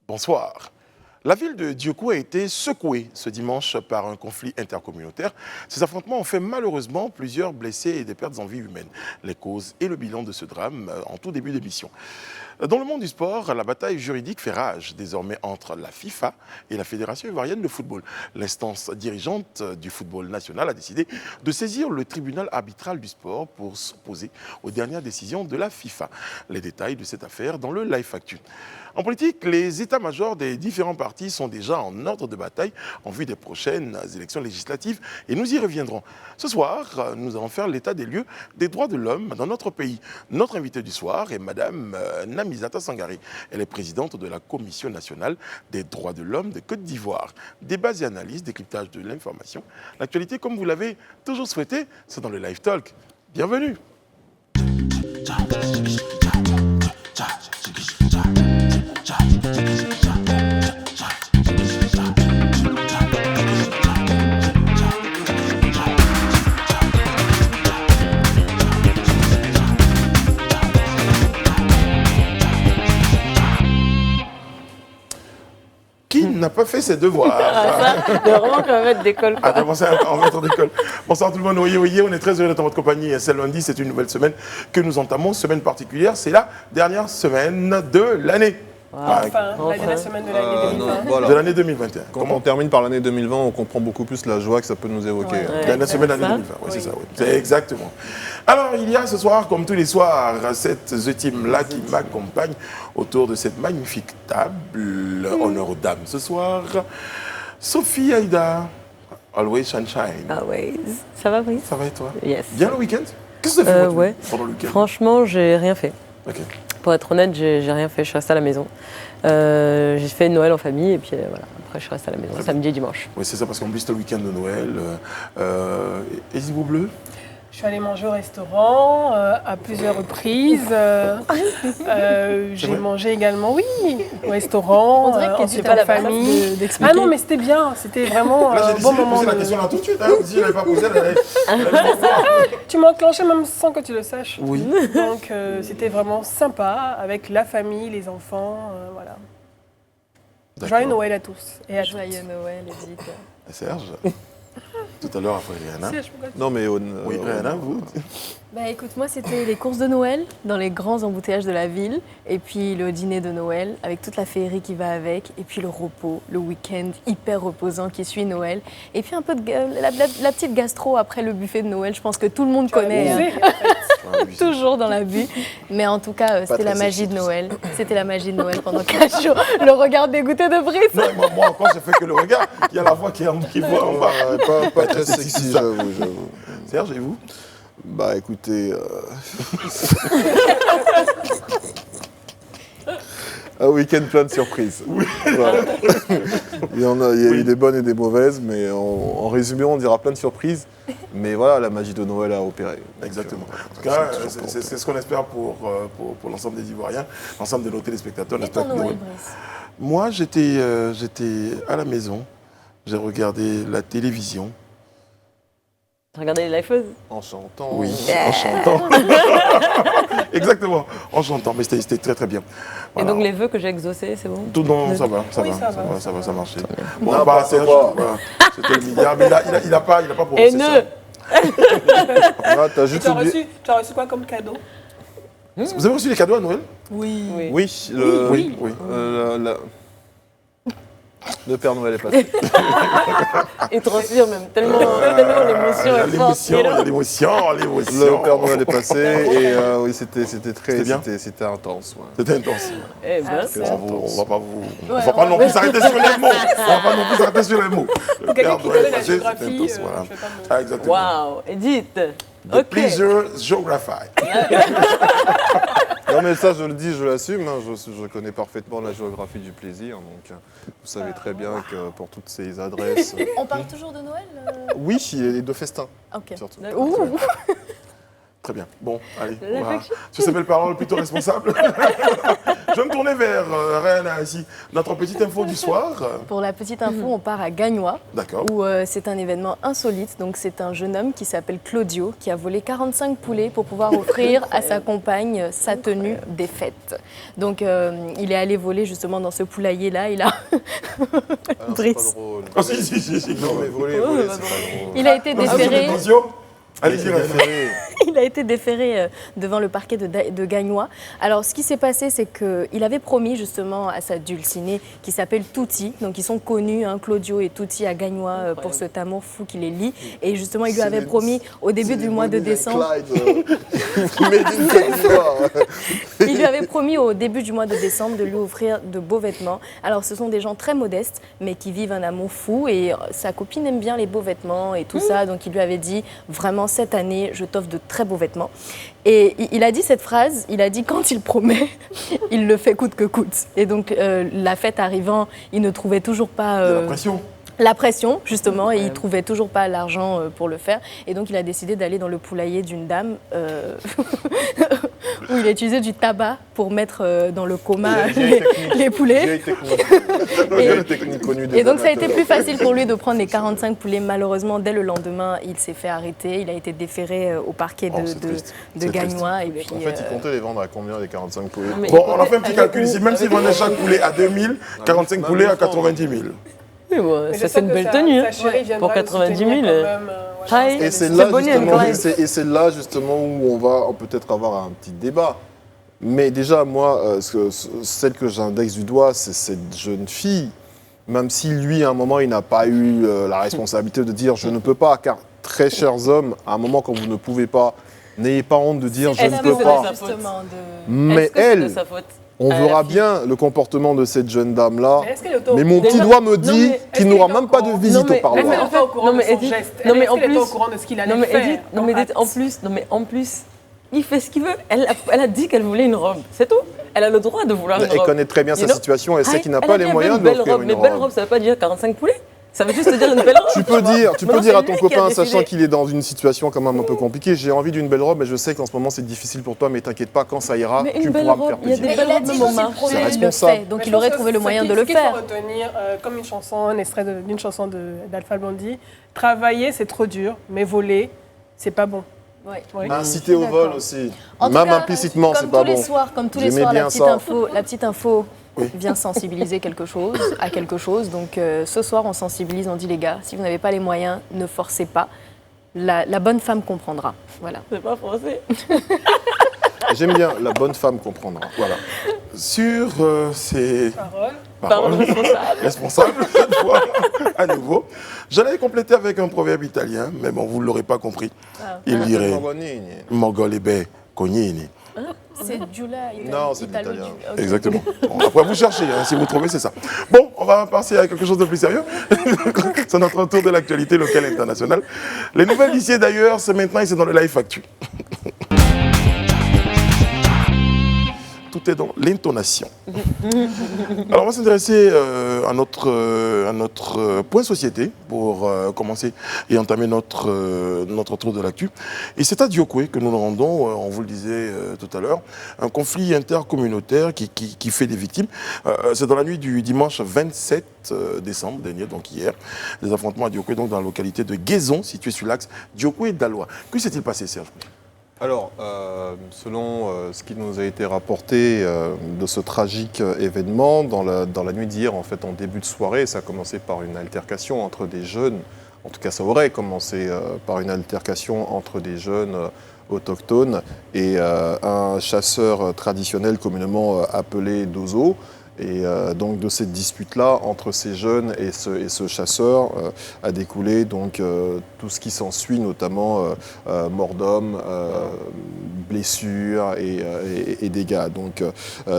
Bonsoir. La ville de Dioukou a été secouée ce dimanche par un conflit intercommunautaire. Ces affrontements ont fait malheureusement plusieurs blessés et des pertes en vie humaine. Les causes et le bilan de ce drame en tout début d'émission. Dans le monde du sport, la bataille juridique fait rage désormais entre la FIFA et la Fédération ivoirienne de football. L'instance dirigeante du football national a décidé de saisir le tribunal arbitral du sport pour s'opposer aux dernières décisions de la FIFA. Les détails de cette affaire dans le Live Actu. En politique, les états-majors des différents partis sont déjà en ordre de bataille en vue des prochaines élections législatives et nous y reviendrons. Ce soir, nous allons faire l'état des lieux des droits de l'homme dans notre pays. Notre invitée du soir est Madame Namizata Sangari. Elle est présidente de la Commission nationale des droits de l'homme de Côte d'Ivoire. Débats et analyses, décryptage de l'information. L'actualité, comme vous l'avez toujours souhaité, c'est dans le Live Talk. Bienvenue. Qui n'a pas fait ses devoirs? C'est vraiment qu'on va mettre d'école. Ah, commencer à mettre d'école. Bonsoir tout le monde, oui, on est très heureux d'être en votre compagnie. C'est lundi, c'est une nouvelle semaine que nous entamons, semaine particulière. C'est la dernière semaine de l'année. La dernière semaine de l'année 2020. Voilà. De l'année 2021. Quand on termine par l'année 2020, on comprend beaucoup plus la joie que ça peut nous évoquer. La dernière semaine de l'année 2020, oui, c'est ça, oui. C'est exactement. Alors, il y a ce soir, comme tous les soirs, cette The Team-là qui m'accompagne autour de cette magnifique table. Honneur aux dames ce soir. Sophie Aïda, Always Sunshine. Always. Ça va, Brice? Ça va et toi? Yes. Bien le week-end? Qu'est-ce que tu as fait Ouais. pendant le week-end? Franchement, j'ai rien fait. Ok. Pour être honnête, j'ai rien fait. Je suis restée à la maison. J'ai fait Noël en famille et puis voilà. Après, je suis restée à la maison, samedi et dimanche. Oui, c'est ça, parce qu'en plus, c'était le week-end de Noël. Et Zibou Bleu? Je suis allée manger au restaurant à plusieurs reprises. J'ai mangé également, oui, au restaurant, On dirait que tu ensuite n'as pas en la place famille. d'expliquer. Ah non, mais c'était bien. C'était vraiment Là, j'ai un décidé bon de moment. poser la question là tout de suite. Hein. Si je n'avais pas posé, elle allait Tu m'as enclenché même sans que tu le saches. Oui. Donc c'était vraiment sympa avec la famille, les enfants, voilà. D'accord. Joyeux Noël à tous et à toutes. Joyeux Noël, Edith. Et Serge? Tout à l'heure, après Rihanna. Serge, pourquoi tu- Non, mais Oui, Rihanna, vous? Bah écoute, moi c'était les courses de Noël dans les grands embouteillages de la ville et puis le dîner de Noël avec toute la féerie qui va avec et puis le repos, le week-end hyper reposant qui suit Noël et puis un peu de la petite gastro après le buffet de Noël, je pense que tout le monde connaît, abusé. toujours dans la vue, mais en tout cas c'était très la magie sexy, de tout ça. Noël, c'était la magie de Noël pendant 4 jours, le regard dégoûté de Brice. Non, moi encore, j'ai fait que le regard. Il y a la voix qui voit en bas. pas très sexy, j'avoue. Serge, et vous? Bah écoutez, un week-end plein de surprises. Voilà. Il y a eu des bonnes et des mauvaises, mais en résumé, on dira plein de surprises. Mais voilà, la magie de Noël a opéré. Exactement. Donc, En tout cas, toujours c'est ce qu'on espère pour l'ensemble des Ivoiriens, l'ensemble de nos téléspectateurs. Et J'espère ton que Noël, Noël- Brice? Moi, j'étais à la maison. J'ai regardé la télévision. Regardez les lifeuses. En chantant. Oui, en chantant. Exactement, en chantant. Mais c'était très très bien. Et Voilà. donc les vœux que j'ai exaucés, c'est bon? Tout non, ça va, Oui, ça va. ça marchait. Bon, Bon, bah, Serge, voilà, c'était le milliard, mais il a pas prononcé Et ça. Ah, t'as Et juste tu as oublié. reçu quoi comme cadeau? Vous avez reçu les cadeaux à Noël? Oui. Oui. Oui, Oui. le Père Noël est passé. Il transpire même tellement l'émotion Il y a est forte. l'émotion, il y a l'émotion, Le Père Noël est passé et oui, c'était très, C'était bien c'était intense. Ouais. C'était intense. Eh ben, On va pas non plus s'arrêter sur les mots. On va pas non plus s'arrêter sur les mots. Le Quelqu'un Père qui Noël connaît la passé, géographie, c'était intense, je voilà. vais pas me- Ah, exactement. waouh, Edith. The Ok. Pleasure Geography. Non mais ça je le dis, je l'assume, hein, je connais parfaitement la géographie du plaisir, donc vous savez très bien que pour toutes ces adresses... On parle toujours de Noël Oui, et de festins, Ok. surtout. Ouh. Très bien. Bon, allez, La on va faction. sur ces belles paroles plutôt responsables. Je vais me tourner vers Rayana ici. Notre petite info du soir. Pour la petite info, on part à Gagnois, D'accord. où c'est un événement insolite. Donc c'est un jeune homme qui s'appelle Claudio, qui a volé 45 poulets pour pouvoir offrir à sa compagne sa tenue des fêtes. Donc il est allé voler justement dans ce poulailler-là. Il a... Ah non, c'est pas Brice. drôle. Ah, si. Non, mais voler, c'est pas drôle. Il a été déféré. Allez-y, Rayana. Il a été déféré devant le parquet de Gagnois. Alors, ce qui s'est passé, c'est qu'il avait promis justement à sa dulcinée, qui s'appelle Touti, donc ils sont connus, hein, Claudio et Touti à Gagnois, pour cet amour fou qui les lie. Et justement, il lui avait promis au début du mois de décembre. Il lui avait promis au début du mois de décembre de lui offrir de beaux vêtements. Alors, ce sont des gens très modestes, mais qui vivent un amour fou. Et sa copine aime bien les beaux vêtements et tout ça. Donc, il lui avait dit, vraiment, cette année, je t'offre de très beaux vêtements. Et il a dit cette phrase, il a dit quand il promet, il le fait coûte que coûte. Et donc, la fête arrivant, il ne trouvait toujours pas... La pression. La pression, justement, et il ne trouvait toujours pas l'argent pour le faire. Et donc, il a décidé d'aller dans le poulailler d'une dame où il a utilisé du tabac pour mettre dans le coma les poulets. Vieille technique connue des Et donc, ça a été amateurs. plus facile pour lui de prendre les 45 poulets. Malheureusement, dès le lendemain, il s'est fait arrêter. Il a été déféré au parquet Oh, c'est triste. de C'est triste. Gagnois. Et puis, En fait, il comptait les vendre à combien, les 45 poulets? Mais Bon, on a fait un petit calcul ici. Même s'ils vendaient chaque poulet à 2000, 45 poulets à 90 000. Oui, bon, Mais ça je c'est sais une que belle sa- tenue. sa chérie viendra Pour le 90 000. soutenir quand même, Hi. Et c'est C'est là, Bonnie and justement, Clyde. et c'est là justement où on va peut-être avoir un petit débat. Mais déjà, moi, celle que j'indexe du doigt, c'est cette jeune fille. Même si lui, à un moment, il n'a pas eu la responsabilité de dire « je ne peux pas », car très chers hommes, à un moment, quand vous ne pouvez pas, n'ayez pas honte de dire « je Est-ce ne que peux c'est pas sa ». justement, Mais Est-ce que c'est de elle, sa faute on la verra fille. bien le comportement de cette jeune dame-là. Mais est-ce qu'elle est au Mais mon courant petit Déjà- doigt me Non, dit mais est-ce qu'il qu'elle n'aura est même au pas de courant visite Non, mais au parloir. Est-ce qu'elle n'est pas au courant Non, de mais son Edith- geste non, mais Est-ce en qu'elle est pas plus- au courant de ce qu'il allait Non mais faire Edith, non mais en Edith, en acte plus, non mais en plus, il fait ce qu'il veut. Elle a dit qu'elle voulait une robe, c'est tout. Elle a le droit de vouloir une Elle robe. connaît très bien You sa know? situation, elle sait Hi, qu'il n'a elle pas a les dit, moyens elle veut une de belle robe, offrir mais une belle robe. robe, ça veut pas dire 45 poulets. Ça veut juste dire une belle robe. Tu peux dire Maintenant, à c'est ton lui qui a copain, décidé. sachant qu'il est dans une situation quand même un peu compliquée, j'ai envie d'une belle robe, mais je sais qu'en ce moment c'est difficile pour toi, mais t'inquiète pas, quand ça ira, Mais une tu belle pourras me robe, faire il y a des plaisir. Mais il a belles dit robes quand de il maman. promet, C'est il le responsable. fait. Donc Mais il je aurait pense trouvé que le moyen ce de le qu'il faut faire. retenir, comme une chanson, un extrait d'une chanson d'Alpha Blondy, travailler c'est trop dur, mais voler c'est pas bon. Ouais. Oui. Inciter au vol D'accord. aussi, En tout même cas, implicitement, c'est comme pas tous les bon. soirs, comme tous les J'aimais soirs, bien ça. la petite info vient sensibiliser à quelque chose. Donc ce soir, on sensibilise, on dit les gars, si vous n'avez pas les moyens, ne forcez pas. La bonne femme comprendra. Voilà. C'est pas français. J'aime bien, la bonne femme comprendra. Voilà. Sur ces Parole. Parole responsable. responsables, cette fois, à nouveau, j'allais compléter avec un proverbe italien, mais bon, vous ne l'aurez pas compris. Il dirait Mogolebe Cognini. C'est Giulia Non, c'est Italo- l'italien. Ok. Exactement. Bon, après, vous cherchez, hein, si vous trouvez, c'est ça. Bon, on va passer à quelque chose de plus sérieux. C'est notre tour de l'actualité locale et internationale. Les nouvelles d'ici d'ailleurs, c'est maintenant et c'est dans le Live Actu. Tout est dans l'intonation. Alors, on va s'intéresser à notre point société pour commencer et entamer notre tour de l'actu. Et c'est à Diokwe que nous nous rendons, on vous le disait tout à l'heure, un conflit intercommunautaire qui fait des victimes. C'est dans la nuit du dimanche 27 décembre dernier, donc hier, des affrontements à Diokwe, donc dans la localité de Guézon, située sur l'axe Diokwe-Daloa. Que s'est-il passé, Serge? Alors, selon ce qui nous a été rapporté de ce tragique événement, dans la nuit d'hier, en fait, en début de soirée, ça a commencé par une altercation entre des jeunes, en tout cas ça aurait commencé par une altercation entre des jeunes autochtones et un chasseur traditionnel communément appelé Dozo. Et donc de cette dispute-là entre ces jeunes et ce chasseur a découlé donc tout ce qui s'ensuit, notamment mort d'homme, blessures et dégâts. Donc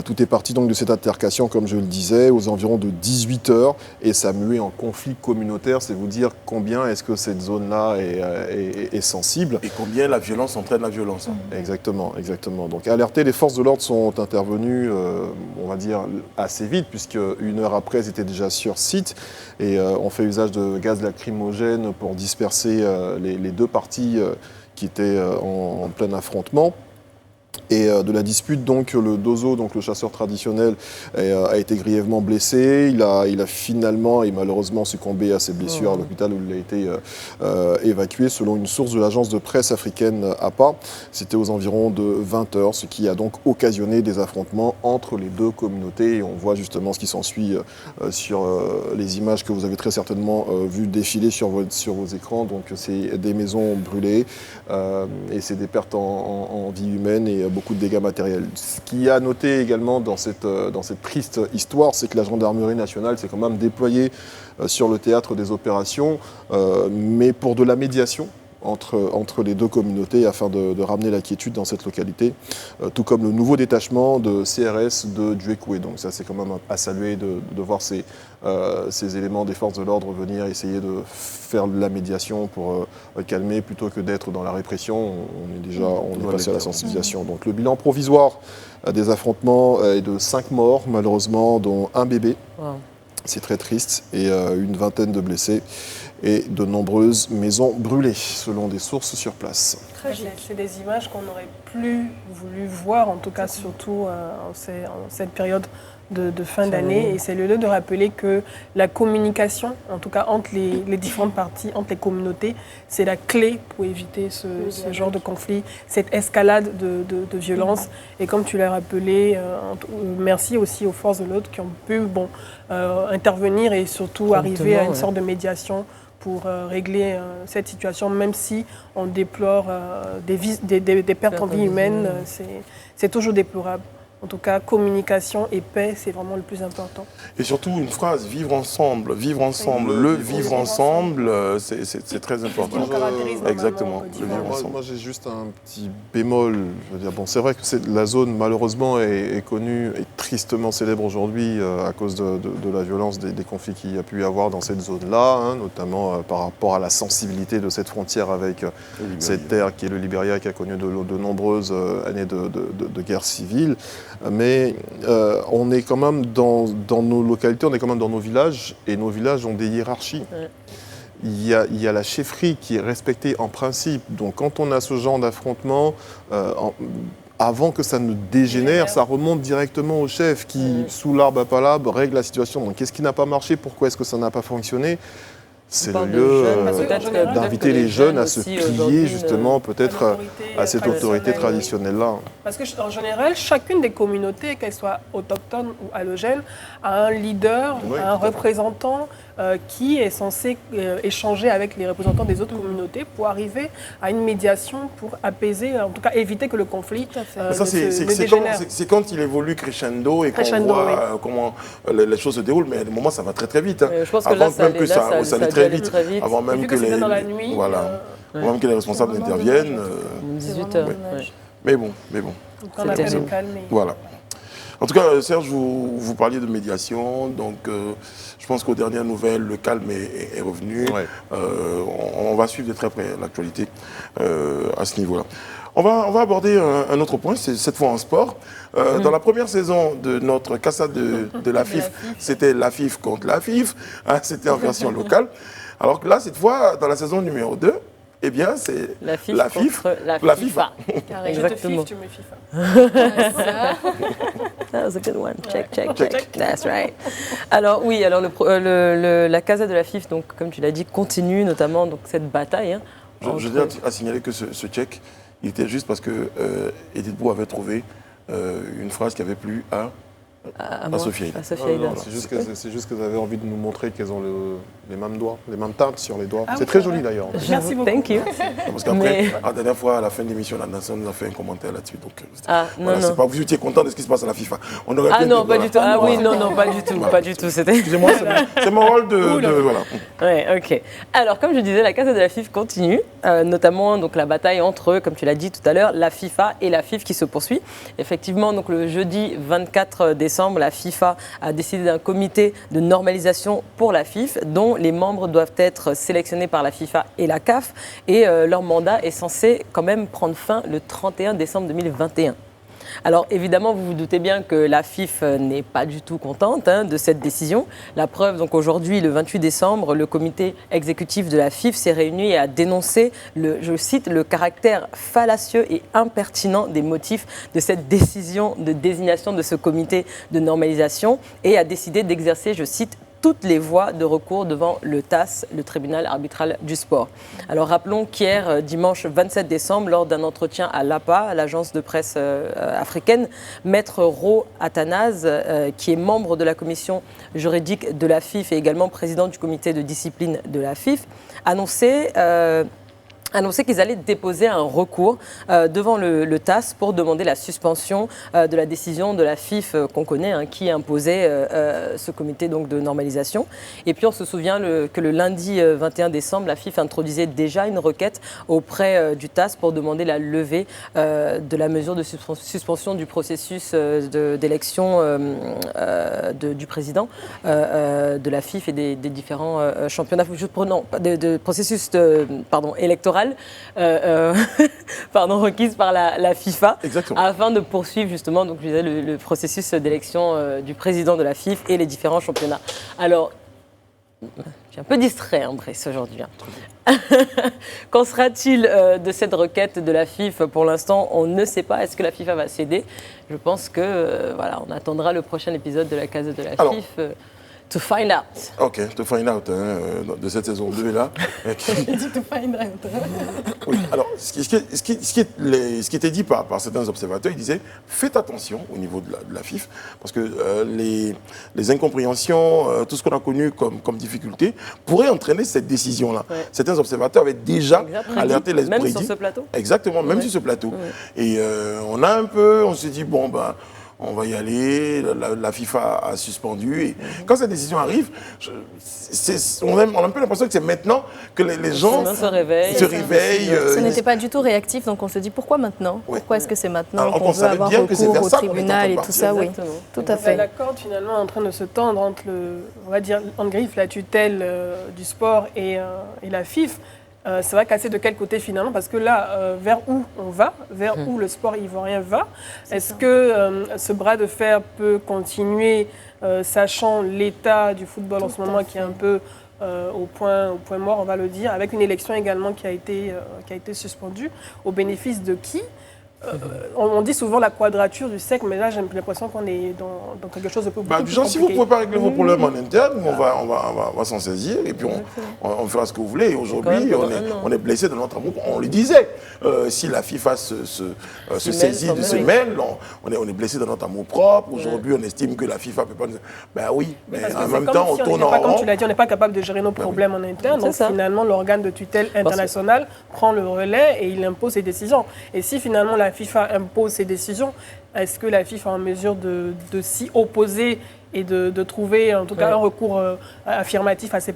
tout est parti donc de cette altercation, comme je le disais, aux environs de 18 h et ça a mué en conflit communautaire. C'est vous dire combien est-ce que cette zone-là est sensible. Et combien la violence entraîne la violence. Exactement, exactement. Donc alertés, les forces de l'ordre sont intervenues, on va dire, assez vite, puisque une heure après, elles étaient déjà sur site et ont fait usage de gaz lacrymogène pour disperser les deux parties qui étaient en plein affrontement. Et de la dispute, donc, le Dozo, donc le chasseur traditionnel, a été grièvement blessé. Il a finalement et malheureusement succombé à ses blessures à l'hôpital où il a été évacué, selon une source de l'agence de presse africaine APA. C'était aux environs de 20h, ce qui a donc occasionné des affrontements entre les deux communautés. Et on voit justement ce qui s'ensuit sur les images que vous avez très certainement vues défiler sur vos écrans. Donc, c'est des maisons brûlées et c'est des pertes en vie humaine et beaucoup de dégâts matériels. Ce qu'il y a à noter également dans cette triste histoire, c'est que la gendarmerie nationale s'est quand même déployée sur le théâtre des opérations, mais pour de la médiation entre les deux communautés afin de ramener la quiétude dans cette localité, tout comme le nouveau détachement de CRS de Djuekoué. Donc ça, c'est quand même à saluer de voir ces éléments des forces de l'ordre venir essayer de faire de la médiation pour calmer plutôt que d'être dans la répression. On est passé à la sensibilisation. Donc le bilan provisoire des affrontements est de 5 morts, malheureusement, dont un bébé. Wow. C'est très triste, et une vingtaine de blessés et de nombreuses maisons brûlées, selon des sources sur place. C'est des images qu'on n'aurait plus voulu voir, en tout cas surtout en cette période de fin d'année. Et c'est le lieu de rappeler que la communication, en tout cas entre les différentes parties, entre les communautés, c'est la clé pour éviter ce genre de conflit, cette escalade de violence. Et comme tu l'as rappelé, merci aussi aux forces de l'ordre qui ont pu intervenir et surtout arriver à une sorte de médiation pour régler cette situation, même si on déplore des pertes en vie humaine, c'est toujours déplorable. En tout cas, communication et paix, c'est vraiment le plus important. Et surtout, une phrase, vivre ensemble, le vivre ensemble, c'est très important. Exactement, le vivre ensemble. Moi, j'ai juste un petit bémol. Je veux dire, bon, c'est vrai que la zone, malheureusement, est connue et tristement célèbre aujourd'hui à cause de la violence des conflits qu'il y a pu y avoir dans cette zone-là, hein, notamment par rapport à la sensibilité de cette frontière avec cette terre qui est le Libéria, qui a connu de nombreuses années de guerre civile. Mais on est quand même dans nos localités, on est quand même dans nos villages, et nos villages ont des hiérarchies. Ouais. Il y a la chefferie qui est respectée en principe. Donc quand on a ce genre d'affrontement, avant que ça ne dégénère, ça remonte directement au chef qui, sous l'arbre à palabre, règle la situation. Donc qu'est-ce qui n'a pas marché? Pourquoi est-ce que ça n'a pas fonctionné? C'est le lieu d'inviter les jeunes à se plier justement peut-être à cette autorité traditionnelle-là. Parce qu'en général, chacune des communautés, qu'elles soient autochtones ou allogènes, a un leader, un représentant qui est censé échanger avec les représentants des autres communautés pour arriver à une médiation, pour apaiser, en tout cas éviter que le conflit dégénère. C'est quand il évolue crescendo et qu'on voit comment les choses se déroulent, mais à un moment ça va très très vite. Hein. Je pense que là, ça allait très vite. Avant même que les responsables interviennent. 18h. Mais bon. On appelle au calme. Voilà. En tout cas, Serge, vous parliez de médiation, donc je pense qu'aux dernières nouvelles, le calme est revenu. Ouais. On va suivre de très près l'actualité à ce niveau-là. On va aborder un autre point, c'est cette fois en sport. Dans la première saison de notre Casa de la FIF, c'était la FIF contre la FIF, hein, c'était en version locale. Alors que là, cette fois, dans la saison numéro 2, eh bien, c'est la FIF contre la FIFA. Exactement. Je te FIF, tu me FIFA. That was a good one. Check. That's right. Alors oui, la Casa de la FIF, donc comme tu l'as dit, continue notamment donc cette bataille. Hein, je tiens à signaler que ce check, il était juste parce que Edith Bou avait trouvé une phrase qui avait plu à Sophie Aïda. C'est juste qu'elles avaient envie de nous montrer qu'elles ont les mêmes doigts, les mêmes teintes sur les doigts. C'est très joli d'ailleurs. Merci beaucoup. Thank you. Parce qu'après, la dernière fois, à la fin de l'émission, la nation nous a fait un commentaire là-dessus. Donc, c'est pas vous étiez content de ce qui se passe à la FIFA. Pas du tout. Pas du tout. Excusez-moi, c'est mon rôle de voilà. Ouais, ok. Alors, comme je disais, la Casa de la FIF continue, notamment donc la bataille entre, comme tu l'as dit tout à l'heure, la FIFA et la FIF qui se poursuit. Effectivement, donc le jeudi 24 décembre, la FIFA a décidé d'un comité de normalisation pour la FIF, dont les membres doivent être sélectionnés par la FIFA et la CAF, et leur mandat est censé quand même prendre fin le 31 décembre 2021. Alors évidemment, vous vous doutez bien que la FIF n'est pas du tout contente de cette décision. La preuve, donc aujourd'hui, le 28 décembre, le comité exécutif de la FIF s'est réuni et a dénoncé, je cite, le caractère fallacieux et impertinent des motifs de cette décision de désignation de ce comité de normalisation et a décidé d'exercer, je cite, toutes les voies de recours devant le TAS, le tribunal arbitral du sport. Alors rappelons qu'hier, dimanche 27 décembre, lors d'un entretien à l'APA, l'agence de presse africaine, Maître Ro Athanase, qui est membre de la commission juridique de la FIF et également président du comité de discipline de la FIF, annonçait qu'ils allaient déposer un recours devant le TAS pour demander la suspension de la décision de la FIF qu'on connaît, qui imposait ce comité donc, de normalisation. Et puis on se souvient que le lundi 21 décembre, la FIF introduisait déjà une requête auprès du TAS pour demander la levée de la mesure de suspension du processus d'élection du président de la FIF et des différents championnats, de processus électoral requise par la FIFA. Exactement. Afin de poursuivre justement donc, je disais, le processus d'élection du président de la FIF et les différents championnats. Alors, je suis un peu distrait, Brice, aujourd'hui. Qu'en sera-t-il de cette requête de la FIF? Pour l'instant, on ne sait pas. Est-ce que la FIFA va céder? Je pense que on attendra le prochain épisode de la case de la FIF. To find out. Ok, to find out de cette saison 2 là. Il dit to find out. Oui, alors ce qui était dit par certains observateurs, ils disaient faites attention au niveau de la FIF parce que les incompréhensions, tout ce qu'on a connu comme difficulté pourrait entraîner cette décision-là. Ouais. Certains observateurs avaient déjà alerté les Même sur ce plateau. Exactement, même sur ce plateau. Ouais. Et on s'est dit bon ben. On va y aller, la FIFA a suspendu. Et quand cette décision arrive, on a un peu l'impression que c'est maintenant que les gens se réveillent. Ce n'était pas du tout réactif, donc on se dit pourquoi maintenant? Pourquoi est-ce que c'est maintenant qu'on veut avoir recours au tribunal et tout ça? Oui, tout à fait. La corde finalement est en train de se tendre entre la tutelle du sport et la FIF. Ça va casser de quel côté finalement? Parce que là, vers où on va, vers où le sport ivoirien va, est-ce que ce bras de fer peut continuer, sachant l'état du football en ce moment qui est un peu au point mort, on va le dire, avec une élection également qui a été suspendue, au bénéfice de qui? On dit souvent la quadrature du cercle, mais là j'ai l'impression qu'on est dans quelque chose de beaucoup plus compliqué. Si vous ne pouvez pas régler vos problèmes en interne, on va s'en saisir et puis on fera ce que vous voulez. Aujourd'hui, on est blessé dans notre amour. On le disait, si la FIFA se saisit de ce mail, on est blessé dans notre amour propre. Aujourd'hui, on estime que la FIFA ne peut pas nous... Ben oui, mais en même temps, on tourne en rond. Comme tu l'as dit, on n'est pas capable de gérer nos problèmes en interne. Donc finalement, l'organe de tutelle international prend le relais et il impose ses décisions. Et si finalement la FIFA impose ses décisions, est-ce que la FIFA est en mesure de s'y opposer et de trouver en tout cas un recours affirmatif à ces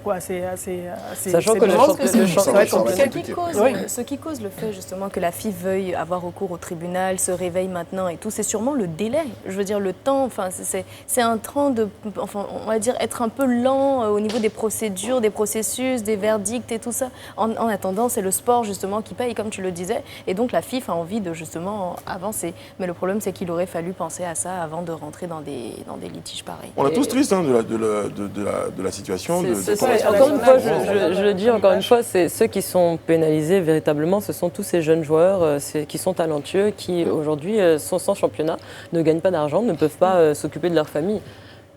sachant que ce qui cause le fait justement que la FIF veuille avoir recours au tribunal, se réveille maintenant et tout, c'est sûrement le délai. Je veux dire, le temps, c'est un train de, on va dire, être un peu lent au niveau des procédures, des processus, des verdicts et tout ça. En attendant, c'est le sport justement qui paye, comme tu le disais, et donc la FIF a envie de justement avancer. Mais le problème, c'est qu'il aurait fallu penser à ça avant de rentrer dans des litiges pareils. On est tous tristes de la situation. Encore une fois, je le dis encore une fois, c'est ceux qui sont pénalisés véritablement, ce sont tous ces jeunes joueurs qui sont talentueux, qui aujourd'hui sont sans championnat, ne gagnent pas d'argent, ne peuvent pas s'occuper de leur famille.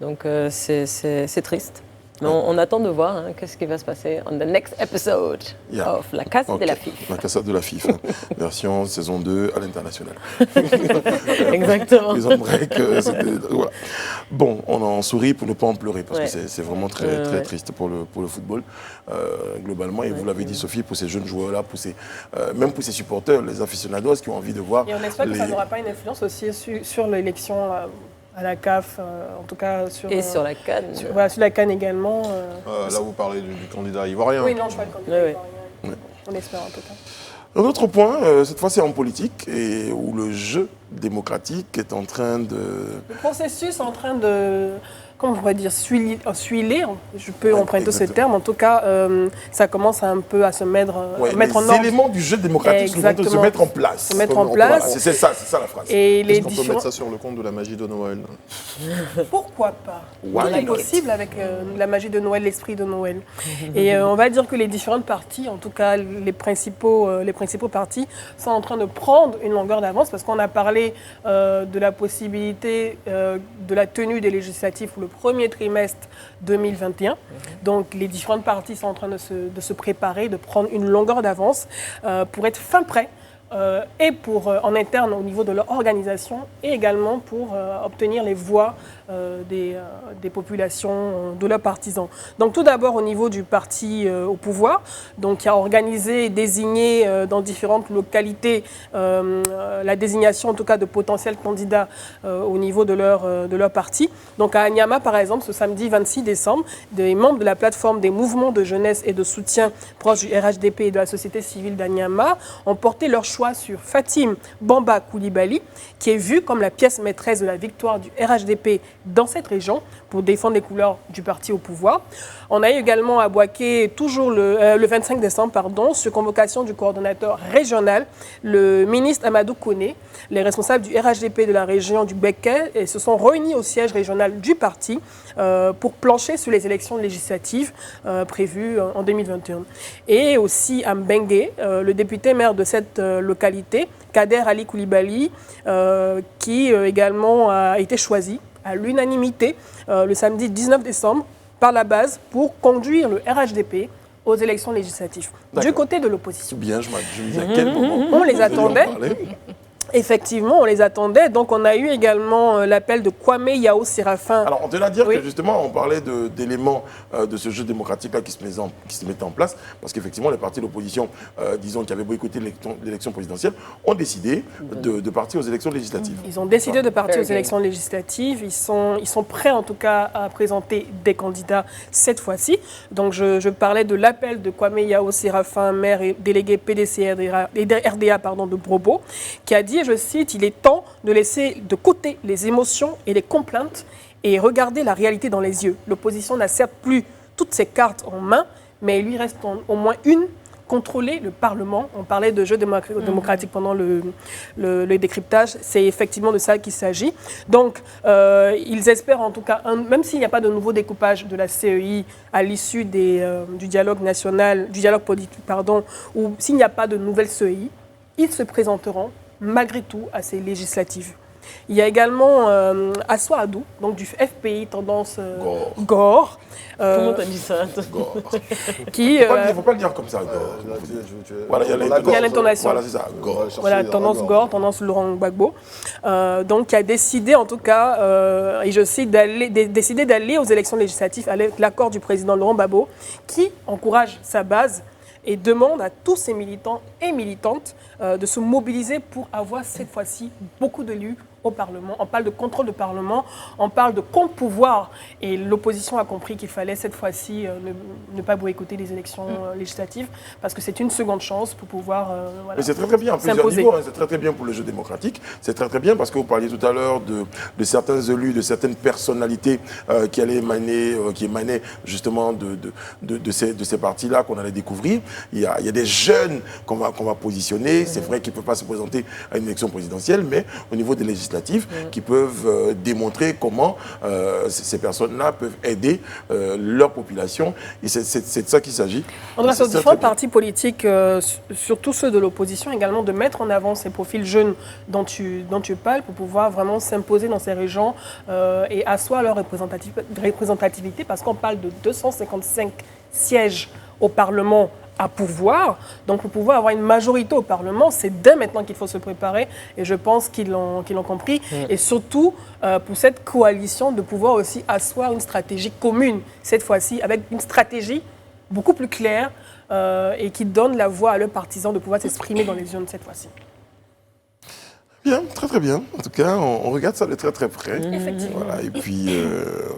Donc c'est triste. Mais on attend de voir qu'est-ce qui va se passer on the next episode of La Casa de la FIF. La Casa de la FIF, version saison 2 à l'international. Exactement. Prison Break, voilà. Bon, on en sourit pour ne pas en pleurer, parce que c'est vraiment très triste pour le football, globalement. Et vous l'avez dit, Sophie, pour ces jeunes joueurs-là, même pour ces supporters, les aficionados qui ont envie de voir... Et on espère que ça n'aura pas une influence aussi sur l'élection... à la CAF, en tout cas sur... Et sur la CAN. Sur la CAN également. Là, vous parlez du candidat ivoirien. Oui, non, je parle du candidat ivoirien. Oui. On espère en tout cas. Un autre point, cette fois c'est en politique, et où le jeu démocratique est en train de... Le processus est en train de comment on pourrait dire, suilé, je peux emprunter ce terme. En tout cas, ça commence un peu à se mettre en ordre. Les éléments du jeu démocratique se mettre en place. Se mettre en place. Voilà, c'est ça la phrase. Et Est-ce qu'on peut mettre ça sur le compte de la magie de Noël? Pourquoi pas? Why Tout est not? possible avec la magie de Noël, l'esprit de Noël. Et on va dire que les différentes parties, en tout cas les principaux partis, sont en train de prendre une longueur d'avance parce qu'on a parlé de la possibilité de la tenue des législatives pour le premier trimestre 2021. Donc les différentes parties sont en train de se préparer, de prendre une longueur d'avance pour être fin prêt. Et pour en interne au niveau de leur organisation et également pour obtenir les voix des populations, de leurs partisans. Donc tout d'abord au niveau du parti au pouvoir, donc qui a organisé et désigné dans différentes localités la désignation en tout cas de potentiels candidats au niveau de leur parti. Donc à Anyama par exemple ce samedi 26 décembre, des membres de la plateforme des mouvements de jeunesse et de soutien proche du RHDP et de la société civile d'Anyama ont porté leur choix sur Fatim Bamba Koulibaly, qui est vue comme la pièce maîtresse de la victoire du RHDP dans cette région pour défendre les couleurs du parti au pouvoir. On a eu également à Bouaké, toujours le 25 décembre, sur convocation du coordonnateur régional, le ministre Amadou Koné. Les responsables du RHDP de la région du Béquet se sont réunis au siège régional du parti pour plancher sur les élections législatives prévues en 2021. Et aussi à Mbengue, le député maire de cette localité, Kader Ali Koulibaly, qui également a été choisi à l'unanimité le samedi 19 décembre par la base pour conduire le RHDP aux élections législatives. Du côté de l'opposition. Bien, je me disais à quel moment on les attendait. Effectivement, on les attendait. Donc, on a eu également l'appel de Kwame Yao Séraphin. Alors, on tenait à dire Oui. que justement, on parlait d'éléments de ce jeu démocratique-là qui se mettait en place, parce qu'effectivement, les partis d'opposition, disons, qui avaient boycotté l'élection présidentielle, ont décidé de partir aux élections législatives. Ils ont décidé de partir aux élections législatives. Ils sont prêts, en tout cas, à présenter des candidats cette fois-ci. Donc, je parlais de l'appel de Kwame Yao Séraphin, maire et délégué PDC RDA de Brobo, qui a dit, je cite, « Il est temps de laisser de côté les émotions et les complaintes et regarder la réalité dans les yeux. L'opposition n'a certes plus toutes ses cartes en main, mais il lui reste au moins une, contrôler le Parlement. » On parlait de jeu démocratique pendant le décryptage. C'est effectivement de ça qu'il s'agit. Donc, ils espèrent en tout cas, même s'il n'y a pas de nouveau découpage de la CEI à l'issue du dialogue national, du dialogue politique, ou s'il n'y a pas de nouvelle CEI, ils se présenteront malgré tout à ces législatives. Il y a également Assoa Adou, donc du FPI tendance Gore. Comment t'as dit ça? Gore. Qui, Il ne faut pas le dire comme ça, Gore. Voilà, il y a l'intonation. Voilà, c'est ça, Gore. Voilà, tendance Gore, tendance Laurent Gbagbo. Donc, qui a décidé, en tout cas, et je cite, décidé d'aller aux élections législatives avec l'accord du président Laurent Gbagbo, qui encourage sa base et demande à tous ces militants et militantes de se mobiliser pour avoir cette fois-ci beaucoup d'élus au Parlement. On parle de contrôle de Parlement, on parle de contre-pouvoir. Et l'opposition a compris qu'il fallait cette fois-ci ne pas boycotter les élections législatives parce que c'est une seconde chance pour pouvoir Mais c'est très très bien, à plusieurs niveaux. Hein. C'est très très bien pour le jeu démocratique. C'est très très bien parce que vous parliez tout à l'heure de certains élus, de certaines personnalités qui émanaient justement de ces partis-là qu'on allait découvrir. Il y a des jeunes qu'on va positionner. C'est vrai qu'ils ne peuvent pas se présenter à une élection présidentielle, mais au niveau des législatives, qui peuvent démontrer comment ces personnes-là peuvent aider leur population. Et c'est de ça qu'il s'agit. On a sur différents partis politiques, surtout ceux de l'opposition, également de mettre en avant ces profils jeunes dont tu parles pour pouvoir vraiment s'imposer dans ces régions et asseoir leur représentativité parce qu'on parle de 255 sièges au Parlement à pouvoir. Donc, pour pouvoir avoir une majorité au Parlement, c'est dès maintenant qu'il faut se préparer. Et je pense qu'ils l'ont compris. Et surtout, pour cette coalition, de pouvoir aussi asseoir une stratégie commune, cette fois-ci, avec une stratégie beaucoup plus claire et qui donne la voix à leurs partisans de pouvoir s'exprimer dans les urnes cette fois-ci. Bien, très très bien. En tout cas, on regarde ça de très très près. Effectivement. Voilà, et puis,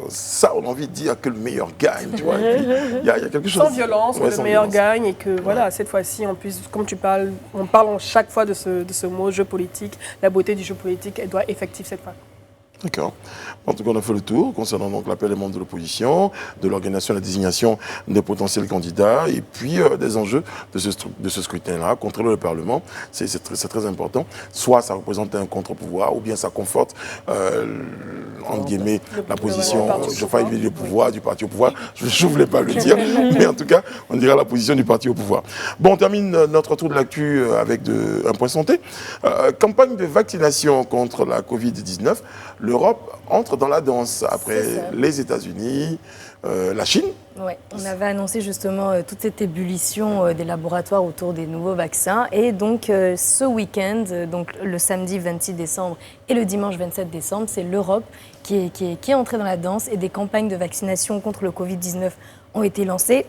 ça, on a envie de dire que le meilleur gagne, tu vois. Et puis, il y a quelque chose... Sans violence, que le meilleur gagne et que, voilà, cette fois-ci, on puisse, comme tu parles, on parle chaque fois de ce mot jeu politique. La beauté du jeu politique, elle doit être effective cette fois. D'accord. En tout cas, on a fait le tour concernant donc l'appel des membres de l'opposition, de l'organisation et la désignation des potentiels candidats et puis des enjeux de ce scrutin-là. Contrôler le Parlement, c'est très important. Soit ça représente un contre-pouvoir ou bien ça conforte, entre guillemets, la position, je failli dire le pouvoir, du parti au pouvoir. Je ne voulais pas le dire, mais en tout cas, on dira la position du parti au pouvoir. Bon, on termine notre tour de l'actu avec un point santé. Campagne de vaccination contre la Covid-19. L'Europe entre dans la danse après les États-Unis, la Chine. Oui, on avait annoncé justement toute cette ébullition des laboratoires autour des nouveaux vaccins. Et donc ce week-end, donc le samedi 26 décembre et le dimanche 27 décembre, c'est l'Europe qui est entrée dans la danse et des campagnes de vaccination contre le Covid-19 ont été lancées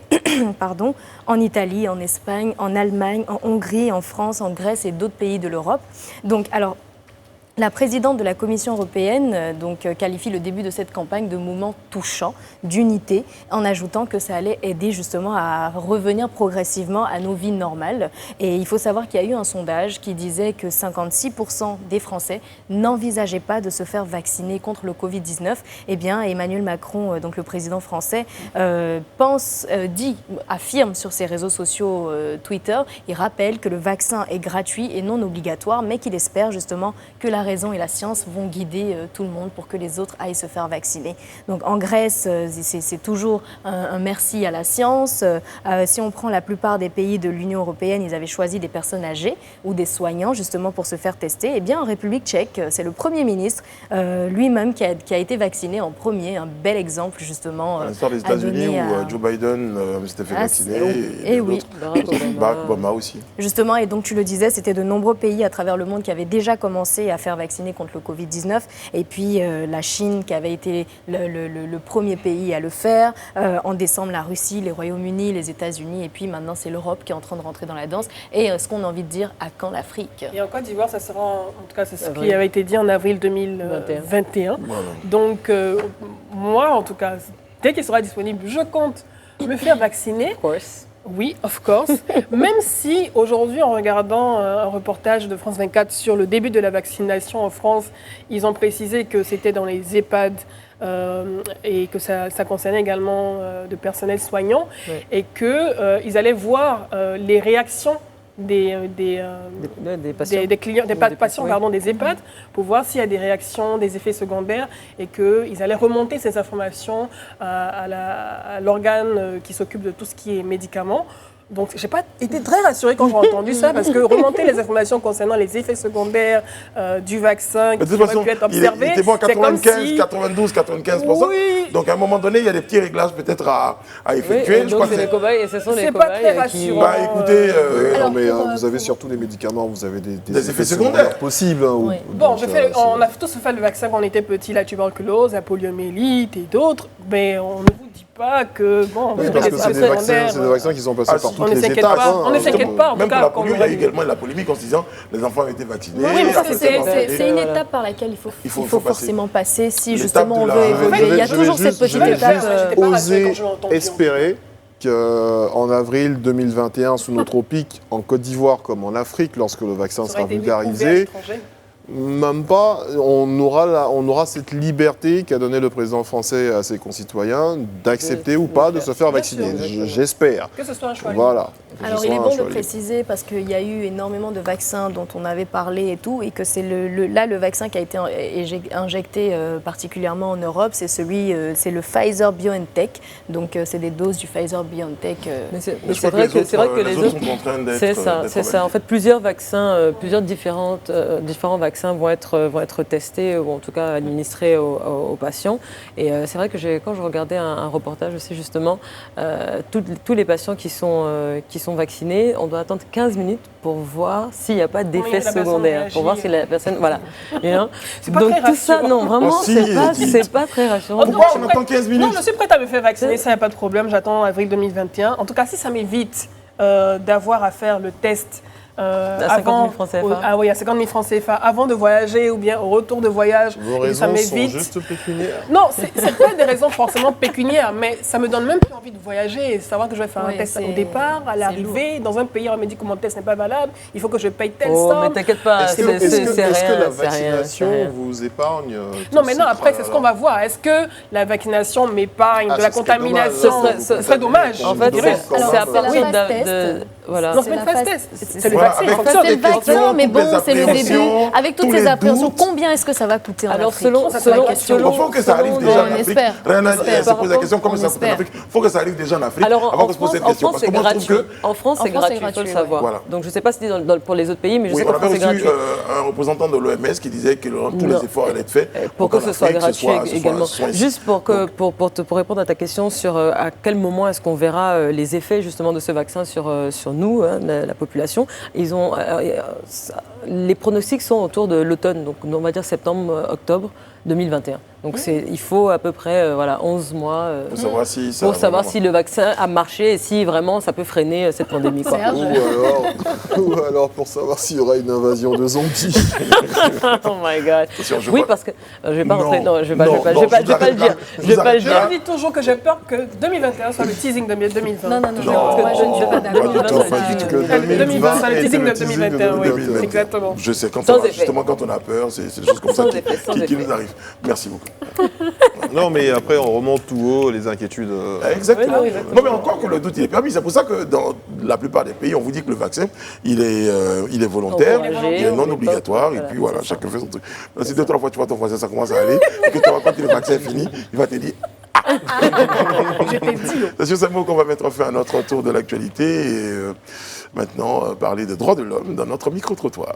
pardon, en Italie, en Espagne, en Allemagne, en Hongrie, en France, en Grèce et d'autres pays de l'Europe. Donc, alors, la présidente de la Commission européenne qualifie le début de cette campagne de moment touchant, d'unité, en ajoutant que ça allait aider justement à revenir progressivement à nos vies normales. Et il faut savoir qu'il y a eu un sondage qui disait que 56% des Français n'envisageaient pas de se faire vacciner contre le Covid-19. Eh bien, Emmanuel Macron, donc le président français, affirme sur ses réseaux sociaux Twitter, il rappelle que le vaccin est gratuit et non obligatoire, mais qu'il espère justement que la raison et la science vont guider tout le monde pour que les autres aillent se faire vacciner. Donc en Grèce, c'est toujours un merci à la science. Si on prend la plupart des pays de l'Union européenne, ils avaient choisi des personnes âgées ou des soignants justement pour se faire tester. Eh bien en République tchèque, c'est le Premier ministre lui-même qui a été vacciné en premier, un bel exemple justement. À l'instar des États-Unis où Joe Biden s'était fait vacciner et oui. Barack Obama aussi. Justement, et donc tu le disais, c'était de nombreux pays à travers le monde qui avaient déjà commencé à faire vacciner contre le Covid-19. Et puis la Chine qui avait été le premier pays à le faire. En décembre, la Russie, les Royaumes-Unis, les États-Unis. Et puis maintenant, c'est l'Europe qui est en train de rentrer dans la danse. Et ce qu'on a envie de dire, à quand l'Afrique? Et en Côte d'Ivoire, ça sera, en tout cas, c'est ce qui avait été dit en avril 2021. Voilà. Donc, moi, en tout cas, dès qu'il sera disponible, je compte me faire vacciner. Of course. Oui, of course. Même si aujourd'hui, en regardant un reportage de France 24 sur le début de la vaccination en France, ils ont précisé que c'était dans les EHPAD et que ça concernait également de personnel soignant et qu'ils allaient voir les réactions des patients des EHPAD pour voir s'il y a des réactions, des effets secondaires et qu'ils allaient remonter ces informations à l'organe qui s'occupe de tout ce qui est médicaments. Donc, je n'ai pas été très rassurée quand j'ai entendu ça, parce que remonter les informations concernant les effets secondaires du vaccin qui auraient pu être observés, il était bon à 95, si... 92, 95%. Oui. Donc, à un moment donné, il y a des petits réglages peut-être à effectuer. Oui, donc c'est les cobayes, et ce sont les c'est pas très cobayes qui... rassurant. Bah, écoutez, Alors, mais vous avez surtout les médicaments, vous avez des effets secondaires possibles. Oui. Bon, on a tous fait le vaccin quand on était petit, la tuberculose, la poliomyélite et d'autres, mais on ne vous dit pas que, bon, Oui, vous parce avez que des c'est effets des vaccins, secondaires. c'est des vaccins qui sont passés par On toutes ne les s'inquiète étapes. pas, on ne s'inquiète pas. En tout même pour cas, la quand polio, on il y a eu a dit- également la polémique en se disant les enfants ont été vaccinés. Oui, mais ça, après, c'est une Voilà. étape par laquelle il faut forcément passer si L'étape justement de on la- veut évoluer. Il y a Je vais toujours juste- cette petite je vais étape. juste J'étais pas rassurée oser quand je l'ai entendu. espérer qu'en avril 2021, sous notre pic, en Côte d'Ivoire comme en Afrique, lorsque le vaccin Ça aurait sera été découvert à vulgarisé, l'étranger. même pas, on aura cette liberté qu'a donné le président français à ses concitoyens d'accepter ou pas de se faire Bien vacciner. sûr. J'espère. Que ce soit un choix libre. Voilà. Que ce Alors soit il est un bon de choix libre. préciser parce qu'il y a eu énormément de vaccins dont on avait parlé et tout, et que c'est le vaccin qui a été injecté particulièrement en Europe, c'est c'est le Pfizer-BioNTech. Donc c'est des doses du Pfizer-BioNTech. Mais c'est Je crois vrai que les autres... sont en train d'être. C'est ça. En fait, plusieurs vaccins, plusieurs différents vaccins vont être testés ou en tout cas administrés aux patients. Et c'est vrai que quand je regardais un reportage aussi justement, tous les patients qui sont vaccinés, on doit attendre 15 minutes pour voir s'il n'y a pas d'effets la personne secondaires, réagit. pour voir si la personne, voilà. C'est pas Donc très tout ça, rassurant. non, vraiment, Oh, si, c'est pas très rassurant. Donc, Pourquoi je on suis attend prête- 15 minutes? Non, je suis prête à me faire vacciner, ça, il n'y a pas de problème. J'attends avril 2021. En tout cas, si ça m'évite d'avoir à faire le test À 50 000 francs CFA. Ah oui, à 50 000 francs CFA avant de voyager ou bien au retour de voyage. Vos Et ça raisons sont m'évite. juste pécuniaires. Non, c'est pas des raisons forcément pécuniaires, mais ça me donne même plus envie de voyager et savoir que je vais faire un Ouais, test c'est- au départ, à l'arrivée, dans un pays, on me dit que mon test n'est pas valable, il faut que je paye telle Oh, mais somme. t'inquiète pas, Est-ce c'est que, est-ce que- c'est est-ce que rien, la c'est rien, c'est vaccination rien. vous épargne Non, mais non, après, c'est ce qu'on va voir. Est-ce que la vaccination m'épargne de la contamination? Ce serait dommage. En fait, c'est Alors, à c'est partir la phase de... Voilà. Non, c'est pas une la phase phase- test. C'est le Voilà, vaccin, il avec- fonctionne. C'est le vaccin, mais bon, c'est le début. appréhensions, Avec toutes tous ces les appréhensions, doutes. combien est-ce que ça va coûter en Alors, Afrique selon... Ça, c'est la question. Il faut que ça arrive déjà en on Afrique. espère. Rien à On dire, elle se espère. pose la question comment On ça coûte en espère. Afrique. Il faut que ça arrive déjà en Afrique Alors, avant en qu'on se pose cette France, question. Parce que c'est moi, je trouve gratuit. que En France, c'est gratuit, il faut le savoir. Voilà. Donc, je ne sais pas si c'est pour les autres pays, mais je oui, sais on qu'en France, avait c'est reçu gratuit. un représentant de l'OMS qui disait que tous Non. les efforts allaient être faits Pour que qu'en ce soit Afrique, gratuit ce soit également. soin ici. Juste pour répondre à ta question sur à quel moment est-ce qu'on verra les effets justement de ce vaccin sur nous, hein, la population. Les pronostics sont autour de l'automne, donc on va dire septembre-octobre 2021. Donc il faut à peu près 11 mois Pour savoir si ça pour savoir vraiment- si le vaccin a marché et si vraiment ça peut freiner cette pandémie. Quoi. Serge. Ou alors pour savoir s'il y aura une invasion de zombies. Oh my god. Attention, je Oui, vois- parce que je vais pas Non, rentrer. Non, je vais pas, non, je vais pas, non, je vais pas, je je vais pas le vous arrête dire. là. Je vais pas le Je Je dire. dis toujours que j'ai peur que 2021 soit le teasing de 2020. Non, non, non, Non, non, moi je ne suis pas d'accord. 2020, non, ça pas dit du tout. que- 2020, c'est le teasing de est 2021, oui. 2021. Exactement. Je sais, Sans effet. justement, quand on a peur, c'est des choses comme ça Sans qui effet, sans qui effet. nous arrivent. Merci beaucoup. Non, mais après, on remonte tout haut, les inquiétudes. Exactement. Oui, exactement. Non, mais encore que le doute il est permis. C'est pour ça que dans la plupart des pays, on vous dit que le vaccin, il est volontaire, Encouragé, il est non on est obligatoire, pas- et voilà, puis voilà, c'est ça. chacun fait son truc. Si 2-3 fois tu vois ton voisin, ça commence à aller, et que tu vois, quand le vaccin est fini, il va te dire Je t'ai dit. c'est sur ces mots qu'on va mettre fin à notre tour de l'actualité et maintenant parler des droits de l'homme dans notre micro-trottoir.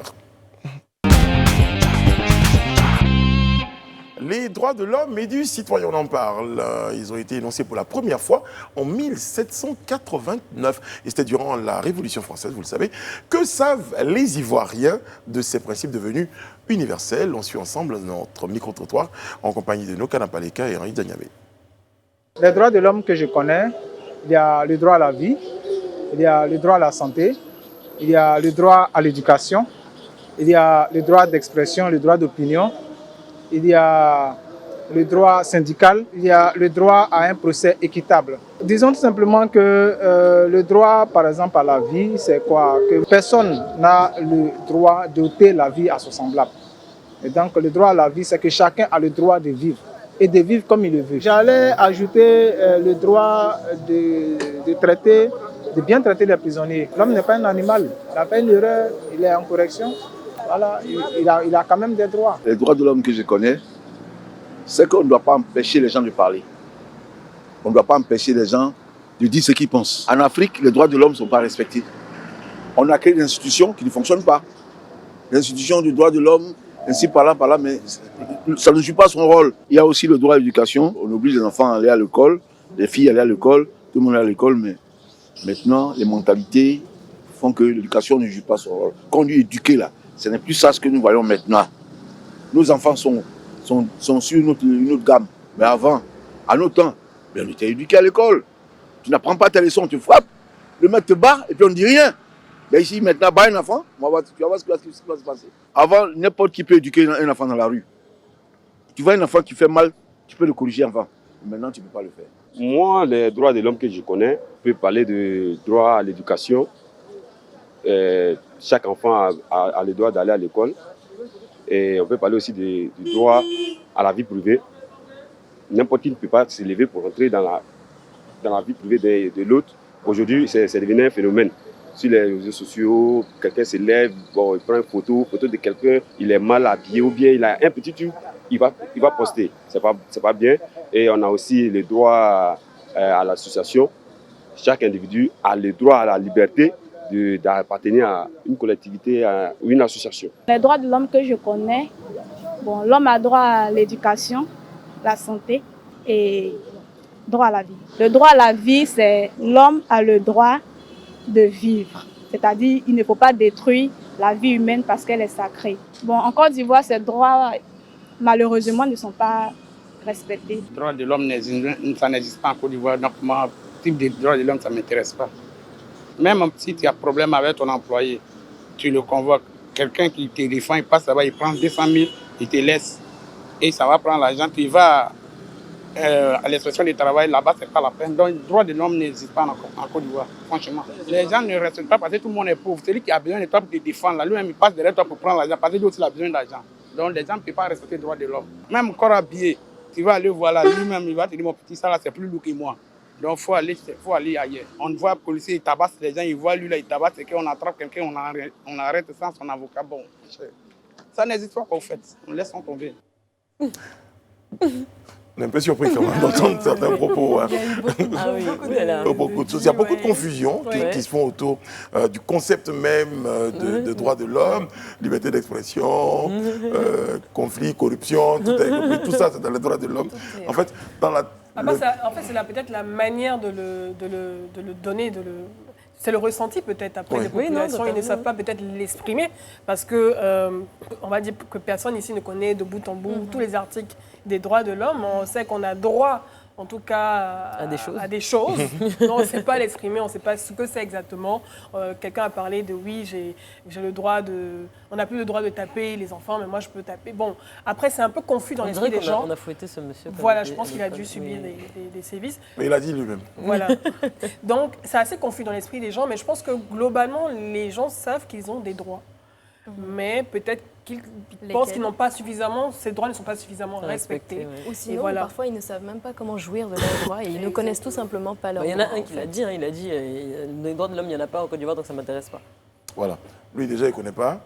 Les droits de l'homme et du citoyen, on en parle. Ils ont été énoncés pour la première fois en 1789. Et c'était durant la Révolution française, vous le savez. Que savent les Ivoiriens de ces principes devenus universels? On suit ensemble notre micro-trottoir en compagnie de Nokana Paleka et Henri Danyamé. Les droits de l'homme que je connais, il y a le droit à la vie, il y a le droit à la santé, il y a le droit à l'éducation, il y a le droit d'expression, le droit d'opinion, il y a le droit syndical, il y a le droit à un procès équitable. Disons tout simplement que le droit, par exemple, à la vie, c'est quoi? Que personne n'a le droit d'ôter la vie à son semblable. Et donc, le droit à la vie, c'est que chacun a le droit de vivre et de vivre comme il le veut. J'allais ajouter le droit de bien traiter les prisonniers. L'homme n'est pas un animal. Il a fait une erreur, il est en correction. Voilà, il a quand même des droits. Les droits de l'homme que je connais, c'est qu'on ne doit pas empêcher les gens de parler. On ne doit pas empêcher les gens de dire ce qu'ils pensent. En Afrique, les droits de l'homme ne sont pas respectés. On a créé des institutions qui ne fonctionnent pas. Les institutions du droit de l'homme, ainsi par là, mais ça ne joue pas son rôle. Il y a aussi le droit à l'éducation. On oblige les enfants à aller à l'école, les filles à aller à l'école, tout le monde est à l'école, mais maintenant, les mentalités font que l'éducation ne joue pas son rôle. Quand on dit éduquer, là, ce n'est plus ça ce que nous voyons maintenant. Nos enfants sont sur une autre gamme. Mais avant, à nos temps, on était éduqués à l'école. Tu n'apprends pas tes leçons, tu frappes, le maître te bat et puis on ne dit rien. Mais ici, maintenant, bat un enfant, tu vas voir ce qui va se passer. Avant, n'importe qui peut éduquer un enfant dans la rue. Tu vois un enfant qui fait mal, tu peux le corriger avant. Maintenant, tu ne peux pas le faire. Moi, les droits de l'homme que je connais, je peux parler de droit à l'éducation. Chaque enfant a le droit d'aller à l'école. Et on peut parler aussi du droit à la vie privée. N'importe qui ne peut pas se lever pour entrer dans la vie privée de l'autre. Aujourd'hui, c'est devenu un phénomène. Sur les réseaux sociaux, quelqu'un se lève, bon, il prend une photo de quelqu'un, il est mal habillé ou bien il a un petit truc, il va poster. C'est pas bien. Et on a aussi le droit à l'association. Chaque individu a le droit à la liberté d'appartenir à une collectivité ou une association. Les droits de l'homme que je connais, bon, l'homme a droit à l'éducation, la santé et droit à la vie. Le droit à la vie, c'est l'homme a le droit de vivre. C'est-à-dire il ne faut pas détruire la vie humaine parce qu'elle est sacrée. Bon, en Côte d'Ivoire, ces droits, malheureusement, ne sont pas respectés. Les droits de l'homme, ça n'existe pas en Côte d'Ivoire. Donc, moi, le type de droits de l'homme, ça ne m'intéresse pas. Même si tu as problème avec ton employé, tu le convoques. Quelqu'un qui te défend, il passe là-bas, il prend 200 000, il te laisse. Et ça va prendre l'argent, tu vas à l'expression du travail, là-bas, c'est pas la peine. Donc, le droit de l'homme n'existe pas en Côte d'Ivoire, franchement. Les gens ne restent pas parce que tout le monde est pauvre. Celui qui a besoin de toi pour te défendre, là, lui-même, il passe derrière toi pour prendre l'argent parce que lui aussi, il a besoin d'argent. Donc, les gens ne peuvent pas respecter le droit de l'homme. Même corps habillé, tu vas aller voir là, lui-même, il va te dire, mon petit, ça là, c'est plus lourd que moi. Donc, il faut aller ailleurs. On voit le policier, il tabasse les gens, il voit lui là, il tabasse, et qu'on attrape quelqu'un, on arrête sans son avocat. Bon, ça n'existe pas, au fait. On laisse tomber. On est un peu surpris quand même d'entendre certains propos. Hein. Ah oui, Beaucoup de choses. Il y a beaucoup de confusion qui se font autour du concept même de droits de l'homme, liberté d'expression, conflit, corruption, tout ça, c'est dans les droits de l'homme. En fait, dans la... c'est peut-être la manière de le donner, c'est le ressenti peut-être après les populations, ils ne savent pas peut-être l'exprimer parce que on va dire que personne ici ne connaît de bout en bout tous les articles des droits de l'homme. On sait qu'on a droit en tout cas à des choses. Non, on ne sait pas l'exprimer, on ne sait pas ce que c'est exactement. Quelqu'un a parlé de oui, j'ai le droit de... On n'a plus le droit de taper les enfants, mais moi je peux taper. Bon, après c'est un peu confus dans l'esprit des gens. On a fouetté ce monsieur. Voilà, je pense qu'il a dû subir des sévices. Mais il a dit lui-même. Voilà. Donc c'est assez confus dans l'esprit des gens, mais je pense que globalement les gens savent qu'ils ont des droits. Mais peut-être qu'ils pensent qu'ils n'ont pas suffisamment, ces droits ne sont pas suffisamment respectés. Ou sinon, parfois, ils ne savent même pas comment jouir de leurs droits et ils ne connaissent tout simplement pas leurs droits. Il y en a un qui l'a dit, il a dit les droits de l'homme, il n'y en a pas en Côte d'Ivoire, donc ça ne m'intéresse pas. Voilà. Lui, déjà, il ne connaît pas.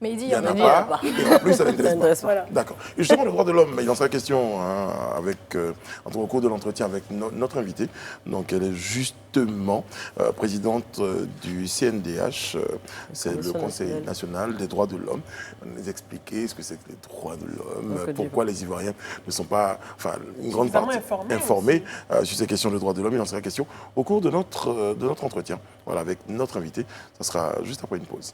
Mais il dit il n'y en a pas. Et en plus, ça n'intéresse pas. Voilà. D'accord. Et justement, le droit de l'homme, il en sera question au cours de l'entretien avec notre invitée. Donc, elle est justement présidente du CNDH, c'est le Conseil national des droits de l'homme. Elle nous expliquer ce que c'est que les droits de l'homme, pourquoi les Ivoiriens ne sont pas, enfin, une grande partie informés sur ces questions de droits de l'homme. Il en sera question au cours de notre entretien. Voilà, avec notre invitée. Ça sera juste après une pause.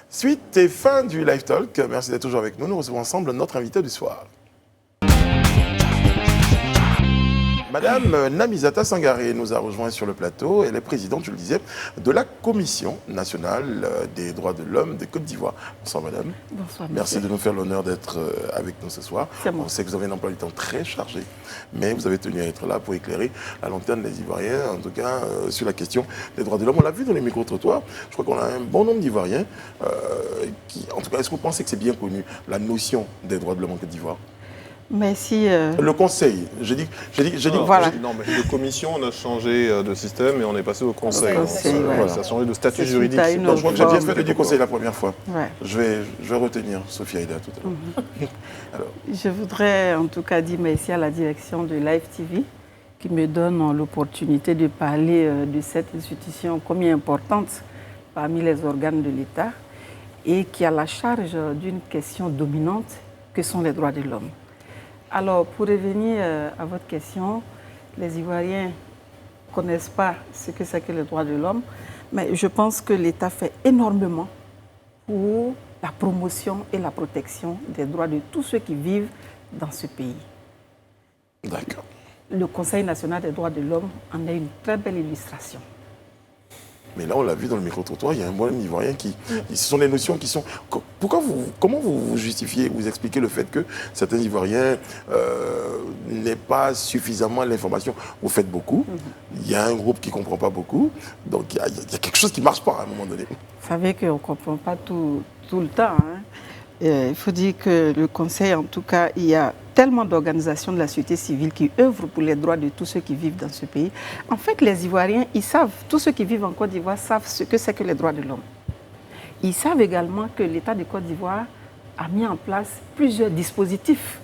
Suite et fin du Live Talk. Merci d'être toujours avec nous. Nous recevons ensemble notre invité du soir. Madame Namizata Sangaré nous a rejoint sur le plateau. Elle est présidente, je le disais, de la Commission nationale des droits de l'homme de Côte d'Ivoire. Bonsoir madame. Bonsoir. Merci de nous faire l'honneur d'être avec nous ce soir. On sait que vous avez un emploi du temps très chargé, mais vous avez tenu à être là pour éclairer la lanterne des Ivoiriens, en tout cas sur la question des droits de l'homme. On l'a vu dans les micro-trottoirs. Je crois qu'on a un bon nombre d'Ivoiriens qui, en tout cas, est-ce que vous pensez que c'est bien connu, la notion des droits de l'homme en Côte d'Ivoire? Merci. Le conseil, j'ai dit voilà. Non, mais de commission, on a changé de système et on est passé au conseil. Voilà. Ça a changé de statut juridique. Donc, je crois que j'ai bien fait de dire conseil la première fois. Ouais. Je vais retenir Sophie Aïda tout à l'heure. Alors. Je voudrais en tout cas dire merci à la direction de Live TV qui me donne l'opportunité de parler de cette institution combien importante parmi les organes de l'État et qui a la charge d'une question dominante que sont les droits de l'homme. Alors, pour revenir à votre question, les Ivoiriens ne connaissent pas ce que c'est que les droits de l'homme, mais je pense que l'État fait énormément pour la promotion et la protection des droits de tous ceux qui vivent dans ce pays. D'accord. Le Conseil national des droits de l'homme en est une très belle illustration. Mais là, on l'a vu dans le micro-trottoir, il y a un bon Ivoirien qui... Ce sont des notions qui sont... Comment vous justifiez, vous expliquez le fait que certains Ivoiriens n'aient pas suffisamment l'information? Vous faites beaucoup, il y a un groupe qui ne comprend pas beaucoup, donc il y a quelque chose qui ne marche pas à un moment donné. Vous savez qu'on ne comprend pas tout le temps. Hein. Il faut dire que le Conseil, en tout cas, il y a tellement d'organisations de la société civile qui œuvrent pour les droits de tous ceux qui vivent dans ce pays. En fait, les Ivoiriens, ils savent, tous ceux qui vivent en Côte d'Ivoire savent ce que c'est que les droits de l'homme. Ils savent également que l'État de Côte d'Ivoire a mis en place plusieurs dispositifs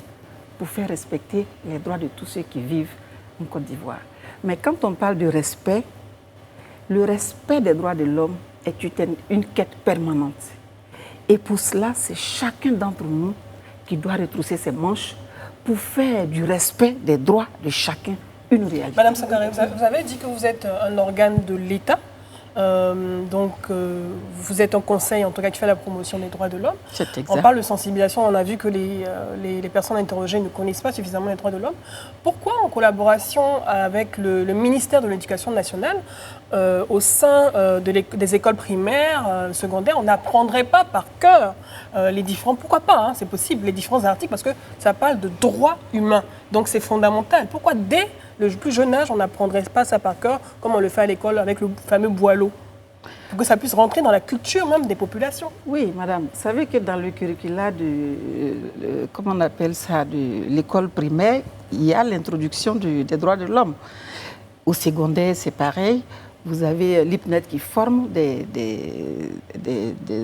pour faire respecter les droits de tous ceux qui vivent en Côte d'Ivoire. Mais quand on parle de respect, le respect des droits de l'homme est une quête permanente. Et pour cela, c'est chacun d'entre nous qui doit retrousser ses manches pour faire du respect des droits de chacun une réalité. Madame Sangaré, vous avez dit que vous êtes un organe de l'État. Vous êtes un conseil, en tout cas, qui fait la promotion des droits de l'homme. On parle de sensibilisation, on a vu que les personnes interrogées ne connaissent pas suffisamment les droits de l'homme. Pourquoi, en collaboration avec le ministère de l'Éducation nationale, au sein des écoles primaires, secondaires, on n'apprendrait pas par cœur les différents, pourquoi pas, hein, c'est possible, les différents articles, parce que ça parle de droits humains, donc c'est fondamental. Pourquoi dès le plus jeune âge, on n'apprendrait pas ça par cœur, comme on le fait à l'école avec le fameux boileau, pour que ça puisse rentrer dans la culture même des populations? Oui, madame. Vous savez que dans le curricula comment on appelle ça, de l'école primaire, il y a l'introduction des droits de l'homme. Au secondaire, c'est pareil. Vous avez l'IPNET qui forme des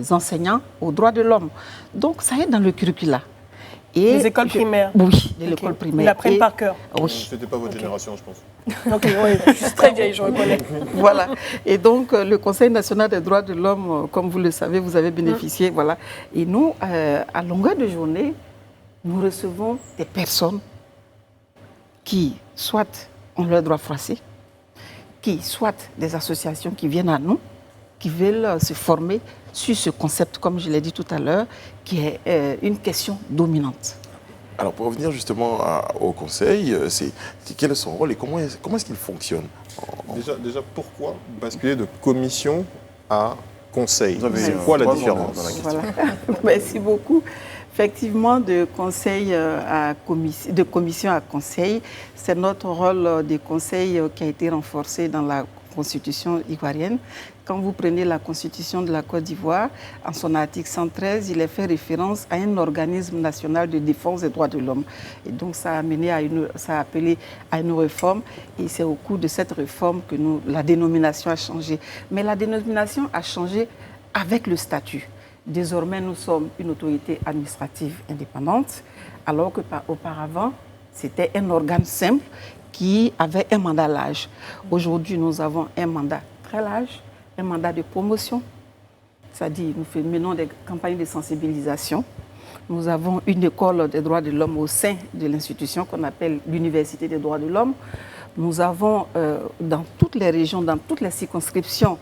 enseignants aux droits de l'homme. Donc, ça est dans le curricula. Et les écoles primaires? Oui, l'école primaire. Ils l'apprennent par cœur? Oui. Ce n'était pas votre génération, je pense. Ok, oui, je suis très vieille, je reconnais. Voilà. Et donc, le Conseil national des droits de l'homme, comme vous le savez, vous avez bénéficié. Voilà. Et nous, à longueur de journée, nous recevons des personnes qui, soit ont leur droit froissé, qui, soit des associations qui viennent à nous, qui veulent se former sur ce concept, comme je l'ai dit tout à l'heure, qui est une question dominante. Alors, pour revenir justement au Conseil, quel est son rôle et comment est-ce qu'il fonctionne? Déjà, pourquoi basculer de commission à conseil? C'est quoi la différence dans la question? Voilà. Merci beaucoup. Effectivement, de commission à conseil, c'est notre rôle de conseil qui a été renforcé dans la Constitution ivoirienne. Quand vous prenez la Constitution de la Côte d'Ivoire, en son article 113, il est fait référence à un organisme national de défense des droits de l'homme. Et donc, ça a appelé à une réforme. Et c'est au cours de cette réforme que la dénomination a changé. Mais la dénomination a changé avec le statut. Désormais, nous sommes une autorité administrative indépendante, alors qu'auparavant, c'était un organe simple qui avait un mandat large. Aujourd'hui, nous avons un mandat très large, un mandat de promotion, c'est-à-dire nous menons des campagnes de sensibilisation. Nous avons une école des droits de l'homme au sein de l'institution qu'on appelle l'Université des droits de l'homme. Nous avons dans toutes les régions, dans toutes les circonscriptions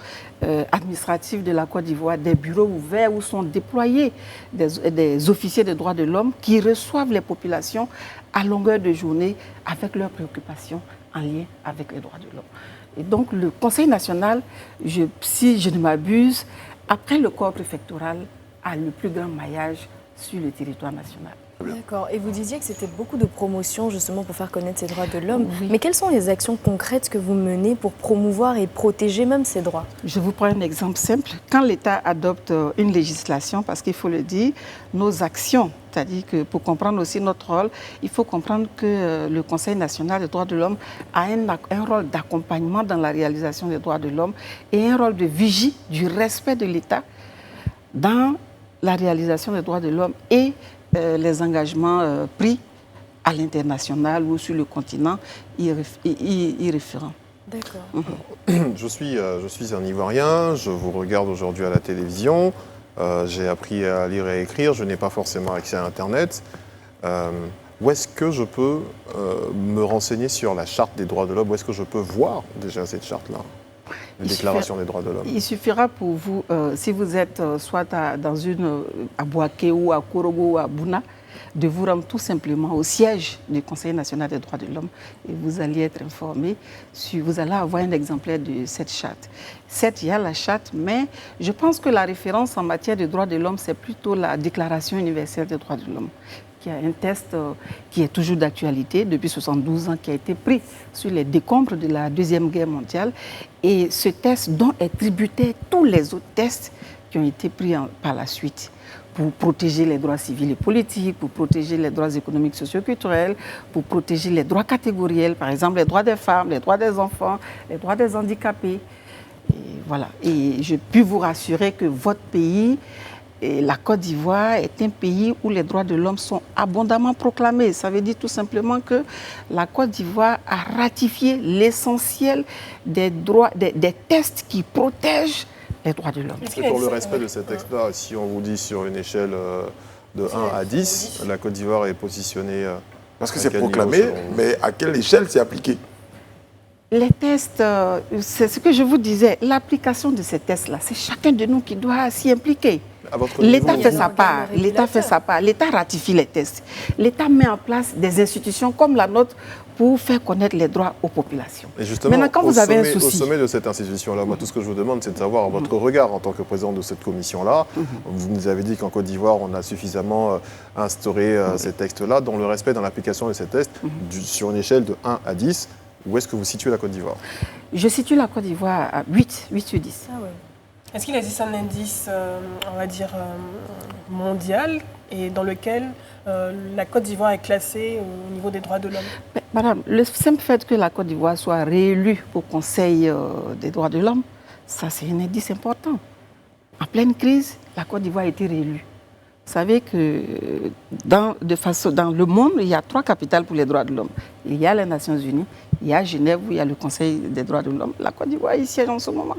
administratives de la Côte d'Ivoire, des bureaux ouverts où sont déployés des officiers des droits de l'homme qui reçoivent les populations à longueur de journée avec leurs préoccupations en lien avec les droits de l'homme. Et donc le Conseil national, si je ne m'abuse, après le corps préfectoral, a le plus grand maillage sur le territoire national. D'accord. Et vous disiez que c'était beaucoup de promotions justement pour faire connaître ces droits de l'homme. Oui. Mais quelles sont les actions concrètes que vous menez pour promouvoir et protéger même ces droits? Je vous prends un exemple simple. Quand l'État adopte une législation, parce qu'il faut le dire, nos actions, c'est-à-dire que pour comprendre aussi notre rôle, il faut comprendre que le Conseil national des droits de l'homme a un rôle d'accompagnement dans la réalisation des droits de l'homme et un rôle de vigie du respect de l'État dans la réalisation des droits de l'homme et les engagements pris à l'international ou sur le continent y référant. D'accord. Je suis un Ivoirien, je vous regarde aujourd'hui à la télévision, j'ai appris à lire et à écrire, je n'ai pas forcément accès à Internet. Où est-ce que je peux me renseigner sur la charte des droits de l'homme? Où est-ce que je peux voir déjà cette charte-là? La déclaration des droits de l'homme. Il suffira pour vous, si vous êtes soit à Bouaké ou à Korogo ou à Bouna, de vous rendre tout simplement au siège du Conseil national des droits de l'homme et vous allez être informé. Vous allez avoir un exemplaire de cette charte. Certes, il y a la charte, mais je pense que la référence en matière de droits de l'homme, c'est plutôt la Déclaration universelle des droits de l'homme, qui a un test qui est toujours d'actualité depuis 72 ans, qui a été pris sur les décombres de la Deuxième Guerre mondiale. Et ce test dont est tributaire tous les autres tests qui ont été pris par la suite pour protéger les droits civils et politiques, pour protéger les droits économiques, socio-culturels, pour protéger les droits catégoriels, par exemple les droits des femmes, les droits des enfants, les droits des handicapés. Et voilà. Et je puis vous rassurer que votre pays, et la Côte d'Ivoire, est un pays où les droits de l'homme sont abondamment proclamés. Ça veut dire tout simplement que la Côte d'Ivoire a ratifié l'essentiel des droits, des tests qui protègent les droits de l'homme. Et pour le respect de cet texte-là, si on vous dit sur une échelle de 1 à 10, la Côte d'Ivoire est positionnée... Parce que c'est proclamé, mais à quelle échelle c'est appliqué? Les tests, c'est ce que je vous disais, l'application de ces tests-là, c'est chacun de nous qui doit s'y impliquer. L'État fait sa part, l'État ratifie les tests. L'État met en place des institutions comme la nôtre pour faire connaître les droits aux populations. Et justement, maintenant, quand vous avez un souci... au sommet de cette institution-là, moi, tout ce que je vous demande, c'est de savoir votre regard en tant que président de cette commission-là. Vous nous avez dit qu'en Côte d'Ivoire, on a suffisamment instauré ces textes-là, dans le respect, dans l'application de ces tests, sur une échelle de 1 à 10. Où est-ce que vous situez la Côte d'Ivoire? Je situe la Côte d'Ivoire à 8 sur 10. Ah ouais. Est-ce qu'il existe un indice, on va dire, mondial et dans lequel la Côte d'Ivoire est classée au niveau des droits de l'homme? Madame, le simple fait que la Côte d'Ivoire soit réélue au Conseil des droits de l'homme, ça c'est un indice important. En pleine crise, la Côte d'Ivoire a été réélue. Vous savez que dans le monde, il y a 3 capitales pour les droits de l'homme. Il y a les Nations Unies, il y a Genève où il y a le Conseil des droits de l'homme. La Côte d'Ivoire y siège en ce moment.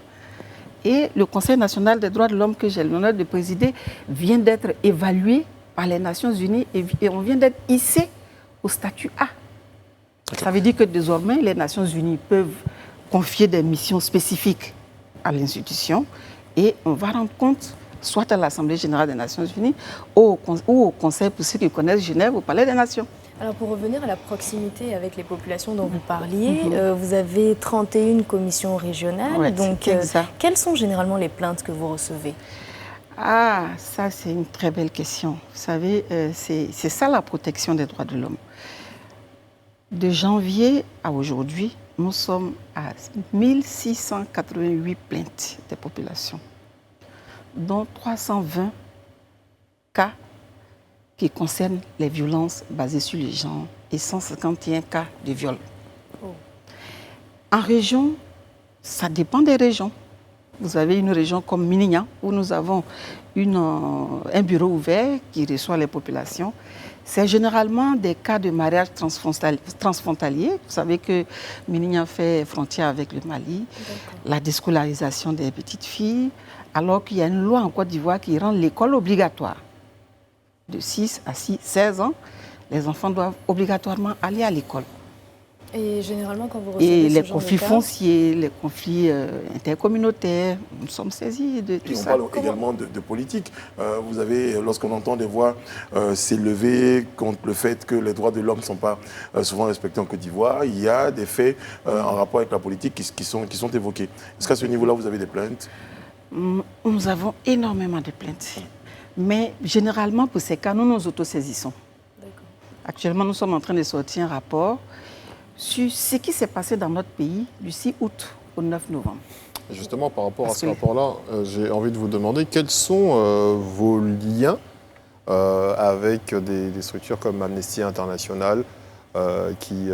Et le Conseil national des droits de l'homme que j'ai l'honneur de présider vient d'être évalué par les Nations Unies et on vient d'être hissé au statut A. Ça veut dire que désormais, les Nations Unies peuvent confier des missions spécifiques à l'institution et on va rendre compte, soit à l'Assemblée générale des Nations Unies ou au Conseil, pour ceux qui connaissent Genève, au Palais des Nations. Alors pour revenir à la proximité avec les populations dont vous parliez, vous avez 31 commissions régionales. Ouais, donc quelles sont généralement les plaintes que vous recevez? Ah, ça c'est une très belle question. Vous savez, c'est ça la protection des droits de l'homme. De janvier à aujourd'hui, nous sommes à 1688 plaintes des populations, dont 320 cas qui concernent les violences basées sur les genres et 151 cas de viol. En région, ça dépend des régions. Vous avez une région comme Minignan, où nous avons un bureau ouvert qui reçoit les populations. C'est généralement des cas de mariage transfrontalier. Vous savez que Minignan fait frontière avec le Mali, la déscolarisation des petites filles, alors qu'il y a une loi en Côte d'Ivoire qui rend l'école obligatoire. De 6 à 16 ans, les enfants doivent obligatoirement aller à l'école. Et généralement, quand vous recevez Et ce les genre de conflits cas, fonciers, les conflits intercommunautaires, nous sommes saisis de tout Et on ça. parle également de politique. Vous avez, lorsqu'on entend des voix s'élever contre le fait que les droits de l'homme ne sont pas souvent respectés en Côte d'Ivoire, il y a des faits en rapport avec la politique qui sont évoqués. Est-ce qu'à ce niveau-là, vous avez des plaintes? Nous avons énormément de plaintes. Mais généralement, pour ces cas, nous nous autosaisissons. Actuellement, nous sommes en train de sortir un rapport sur ce qui s'est passé dans notre pays du 6 août au 9 novembre. Justement, par rapport Parce à ce que rapport-là, j'ai envie de vous demander quels sont vos liens avec des structures comme Amnesty International, qui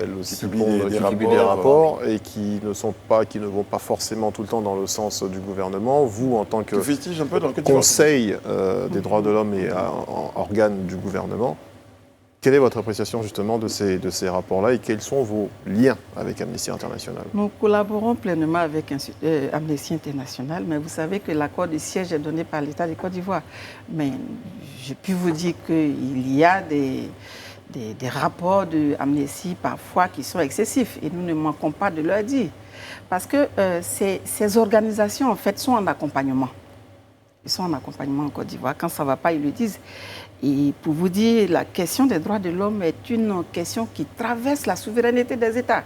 elles aussi publient publient des des rapports, rapports et qui ne vont pas forcément tout le temps dans le sens du gouvernement. Vous, en tant que Que fustige un peu dans le Côte d'Ivoire. Conseil des droits de l'homme et organe du gouvernement, quelle est votre appréciation justement de ces rapports-là et quels sont vos liens avec Amnesty International? Nous collaborons pleinement avec Amnesty International, mais vous savez que l'accord de siège est donné par l'État de Côte d'Ivoire. Mais je puis vous dire qu'il y a des rapports de Amnesty parfois qui sont excessifs et nous ne manquons pas de leur dire. Parce que ces organisations, en fait, sont en accompagnement. Ils sont en accompagnement en Côte d'Ivoire. Quand ça ne va pas, ils le disent. Et pour vous dire, la question des droits de l'homme est une question qui traverse la souveraineté des États.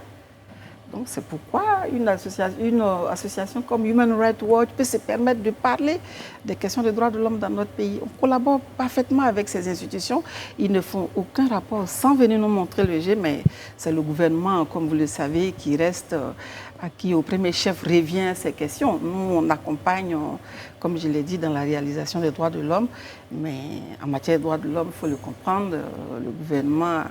Donc c'est pourquoi une association comme Human Rights Watch peut se permettre de parler des questions des droits de l'homme dans notre pays. On collabore parfaitement avec ces institutions. Ils ne font aucun rapport sans venir nous montrer le jeu, mais c'est le gouvernement, comme vous le savez, qui reste, à qui au premier chef revient ces questions. Nous, on accompagne, comme je l'ai dit, dans la réalisation des droits de l'homme, mais en matière de droits de l'homme, il faut le comprendre, le gouvernement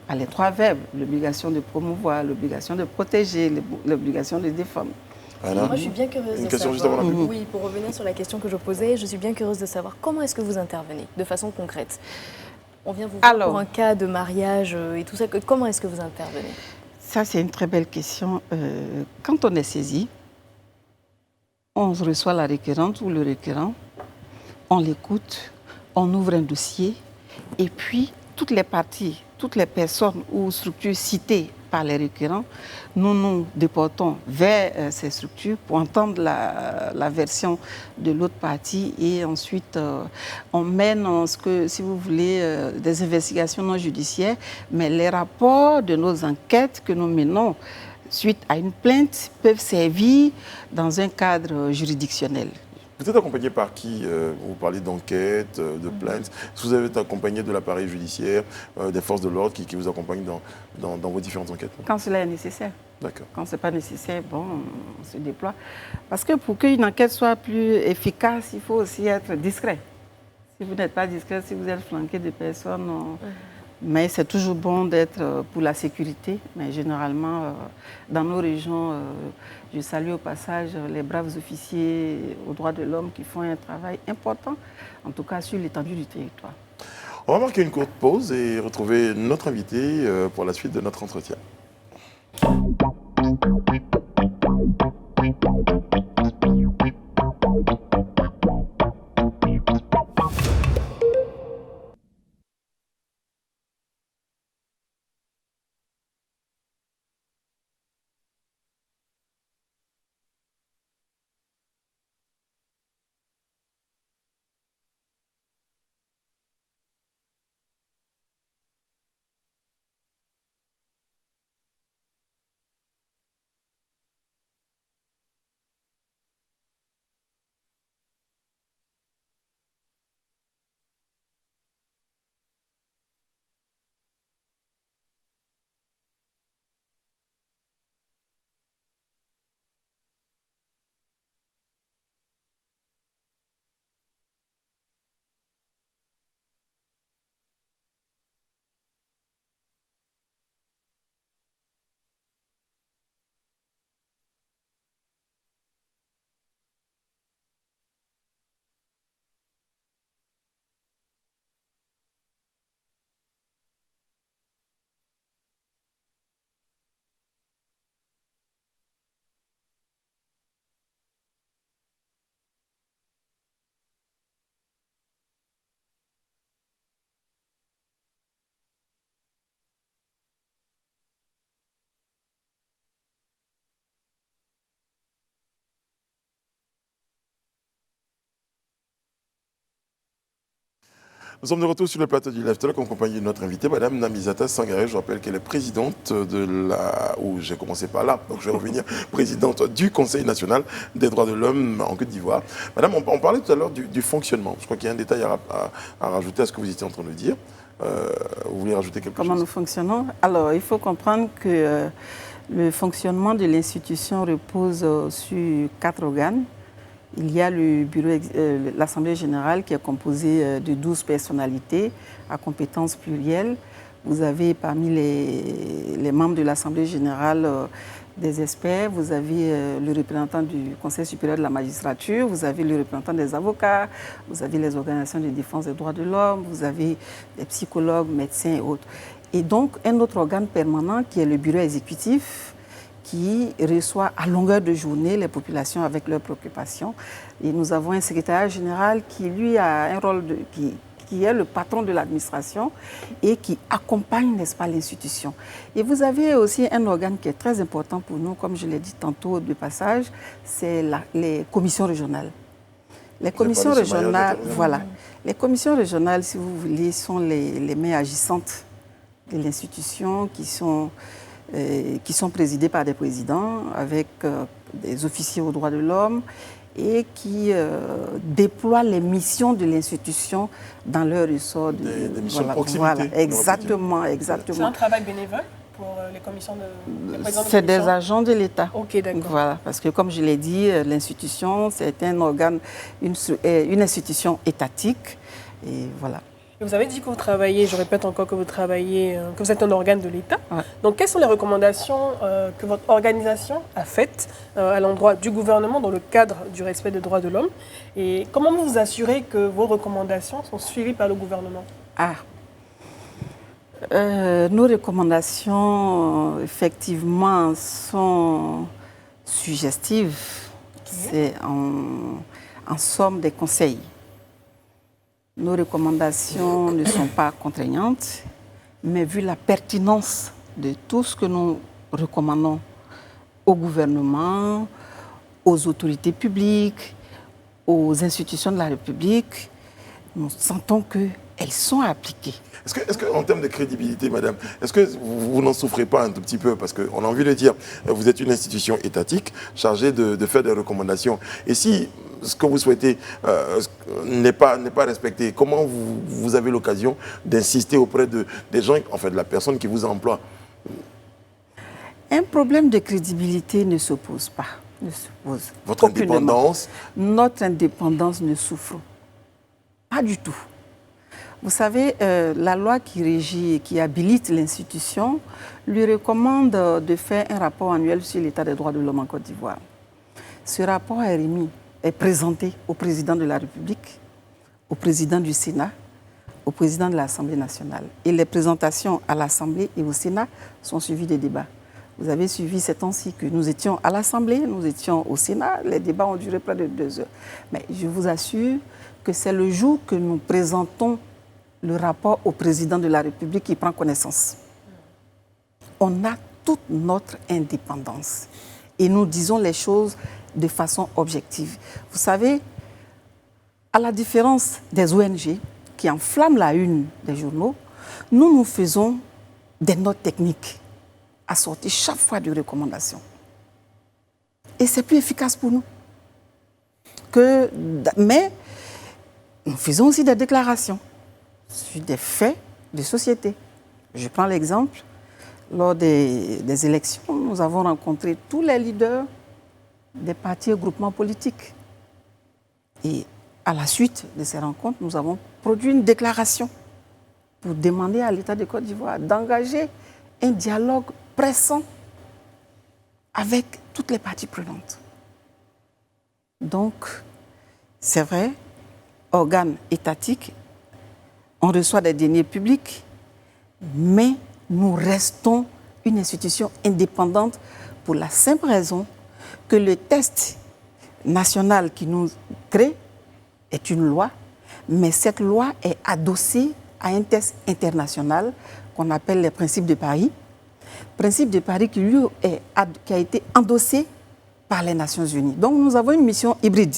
a les trois verbes, l'obligation de promouvoir, l'obligation de protéger, l'obligation de défendre. Anna, moi je suis bien curieuse une de question juste savoir. avant la pub. Oui, pour revenir sur la question que je posais, je suis bien curieuse de savoir comment est-ce que vous intervenez de façon concrète. On vient vous voir pour un cas de mariage et tout ça. Comment est-ce que vous intervenez? Ça, c'est une très belle question. Quand on est saisi, on reçoit la requérante ou le requérant, on l'écoute, on ouvre un dossier et puis toutes les parties, toutes les personnes ou structures citées par les requérants, nous nous déportons vers ces structures pour entendre la version de l'autre partie et ensuite on mène, si vous voulez, des investigations non judiciaires, mais les rapports de nos enquêtes que nous menons suite à une plainte peuvent servir dans un cadre juridictionnel. Vous êtes accompagné par qui? Vous parlez d'enquête, de plainte. Est-ce que vous êtes accompagné de l'appareil judiciaire, des forces de l'ordre qui vous accompagnent dans vos différentes enquêtes? Quand cela est nécessaire. D'accord. Quand ce n'est pas nécessaire, bon, on se déploie. Parce que pour qu'une enquête soit plus efficace, il faut aussi être discret. Si vous n'êtes pas discret, si vous êtes flanqué de personnes... Mais c'est toujours bon d'être pour la sécurité. Mais généralement, dans nos régions, je salue au passage les braves officiers aux droits de l'homme qui font un travail important, en tout cas sur l'étendue du territoire. On va marquer une courte pause et retrouver notre invité pour la suite de notre entretien. Nous sommes de retour sur le plateau du Live Talk en compagnie de notre invitée, Madame Namizata Sangaré. Je rappelle qu'elle est présidente de la... j'ai commencé par là, donc je vais revenir. Présidente du Conseil national des droits de l'homme en Côte d'Ivoire. Madame, on parlait tout à l'heure du fonctionnement. Je crois qu'il y a un détail à rajouter à ce que vous étiez en train de dire. Vous voulez rajouter quelque chose? Comment nous fonctionnons? Alors, il faut comprendre que le fonctionnement de l'institution repose sur 4 organes. Il y a le bureau, l'Assemblée générale qui est composée de 12 personnalités à compétences plurielles. Vous avez parmi les membres de l'Assemblée générale des experts, vous avez le représentant du Conseil supérieur de la magistrature, vous avez le représentant des avocats, vous avez les organisations de défense des droits de l'homme, vous avez des psychologues, médecins et autres. Et donc, un autre organe permanent qui est le bureau exécutif, qui reçoit à longueur de journée les populations avec leurs préoccupations. Et nous avons un secrétariat général qui, lui, a un rôle qui est le patron de l'administration et qui accompagne, n'est-ce pas, l'institution. Et vous avez aussi un organe qui est très important pour nous, comme je l'ai dit tantôt de passage, c'est les commissions régionales. Les commissions régionales, voilà. Les commissions régionales, si vous voulez, sont les mains agissantes de l'institution qui sont présidés par des présidents avec des officiers aux droits de l'homme et qui déploient les missions de l'institution dans leur ressort. Des missions de proximité. Voilà, exactement. C'est un travail bénévole pour les commissions de... C'est des agents de l'État. Ok, d'accord. Voilà, parce que comme je l'ai dit, l'institution, c'est un organe, une institution étatique. Et voilà. Vous avez dit que vous travaillez, je répète encore que vous travaillez, que vous êtes un organe de l'État. Ouais. Donc, quelles sont les recommandations que votre organisation a faites à l'endroit du gouvernement dans le cadre du respect des droits de l'homme? Et comment vous vous assurez que vos recommandations sont suivies par le gouvernement? Nos recommandations, effectivement, sont suggestives. C'est en somme des conseils. Nos recommandations ne sont pas contraignantes, mais vu la pertinence de tout ce que nous recommandons au gouvernement, aux autorités publiques, aux institutions de la République, nous sentons qu'elles sont appliquées. Est-ce que, en termes de crédibilité, madame, est-ce que vous n'en souffrez pas un tout petit peu? Parce qu'on a envie de dire, vous êtes une institution étatique chargée de faire des recommandations. Et si ce que vous souhaitez n'est pas respecté, comment vous avez l'occasion d'insister auprès des gens, en fait, de la personne qui vous emploie? Un problème de crédibilité ne s'oppose pas. Votre indépendance? Notre indépendance ne souffre pas du tout. Vous savez, la loi qui régit et qui habilite l'institution lui recommande de faire un rapport annuel sur l'état des droits de l'homme en Côte d'Ivoire. Ce rapport est présenté au président de la République, au président du Sénat, au président de l'Assemblée nationale. Et les présentations à l'Assemblée et au Sénat sont suivies des débats. Vous avez suivi ces temps-ci que nous étions à l'Assemblée, nous étions au Sénat, les débats ont duré près de 2 heures. Mais je vous assure que c'est le jour que nous présentons le rapport au président de la République qui prend connaissance. On a toute notre indépendance et nous disons les choses de façon objective. Vous savez, à la différence des ONG qui enflamment la une des journaux, nous faisons des notes techniques assorties chaque fois de recommandations. Et c'est plus efficace pour nous. Mais nous faisons aussi des déclarations sur des faits de société. Je prends l'exemple, lors des élections, nous avons rencontré tous les leaders des partis et groupements politiques. Et à la suite de ces rencontres, nous avons produit une déclaration pour demander à l'État de Côte d'Ivoire d'engager un dialogue pressant avec toutes les parties prenantes. Donc, c'est vrai, organe étatique, on reçoit des deniers publics, mais nous restons une institution indépendante pour la simple raison que le test national qui nous crée est une loi, mais cette loi est adossée à un test international qu'on appelle les principes de Paris. Principe de Paris qui a été endossé par les Nations Unies. Donc nous avons une mission hybride,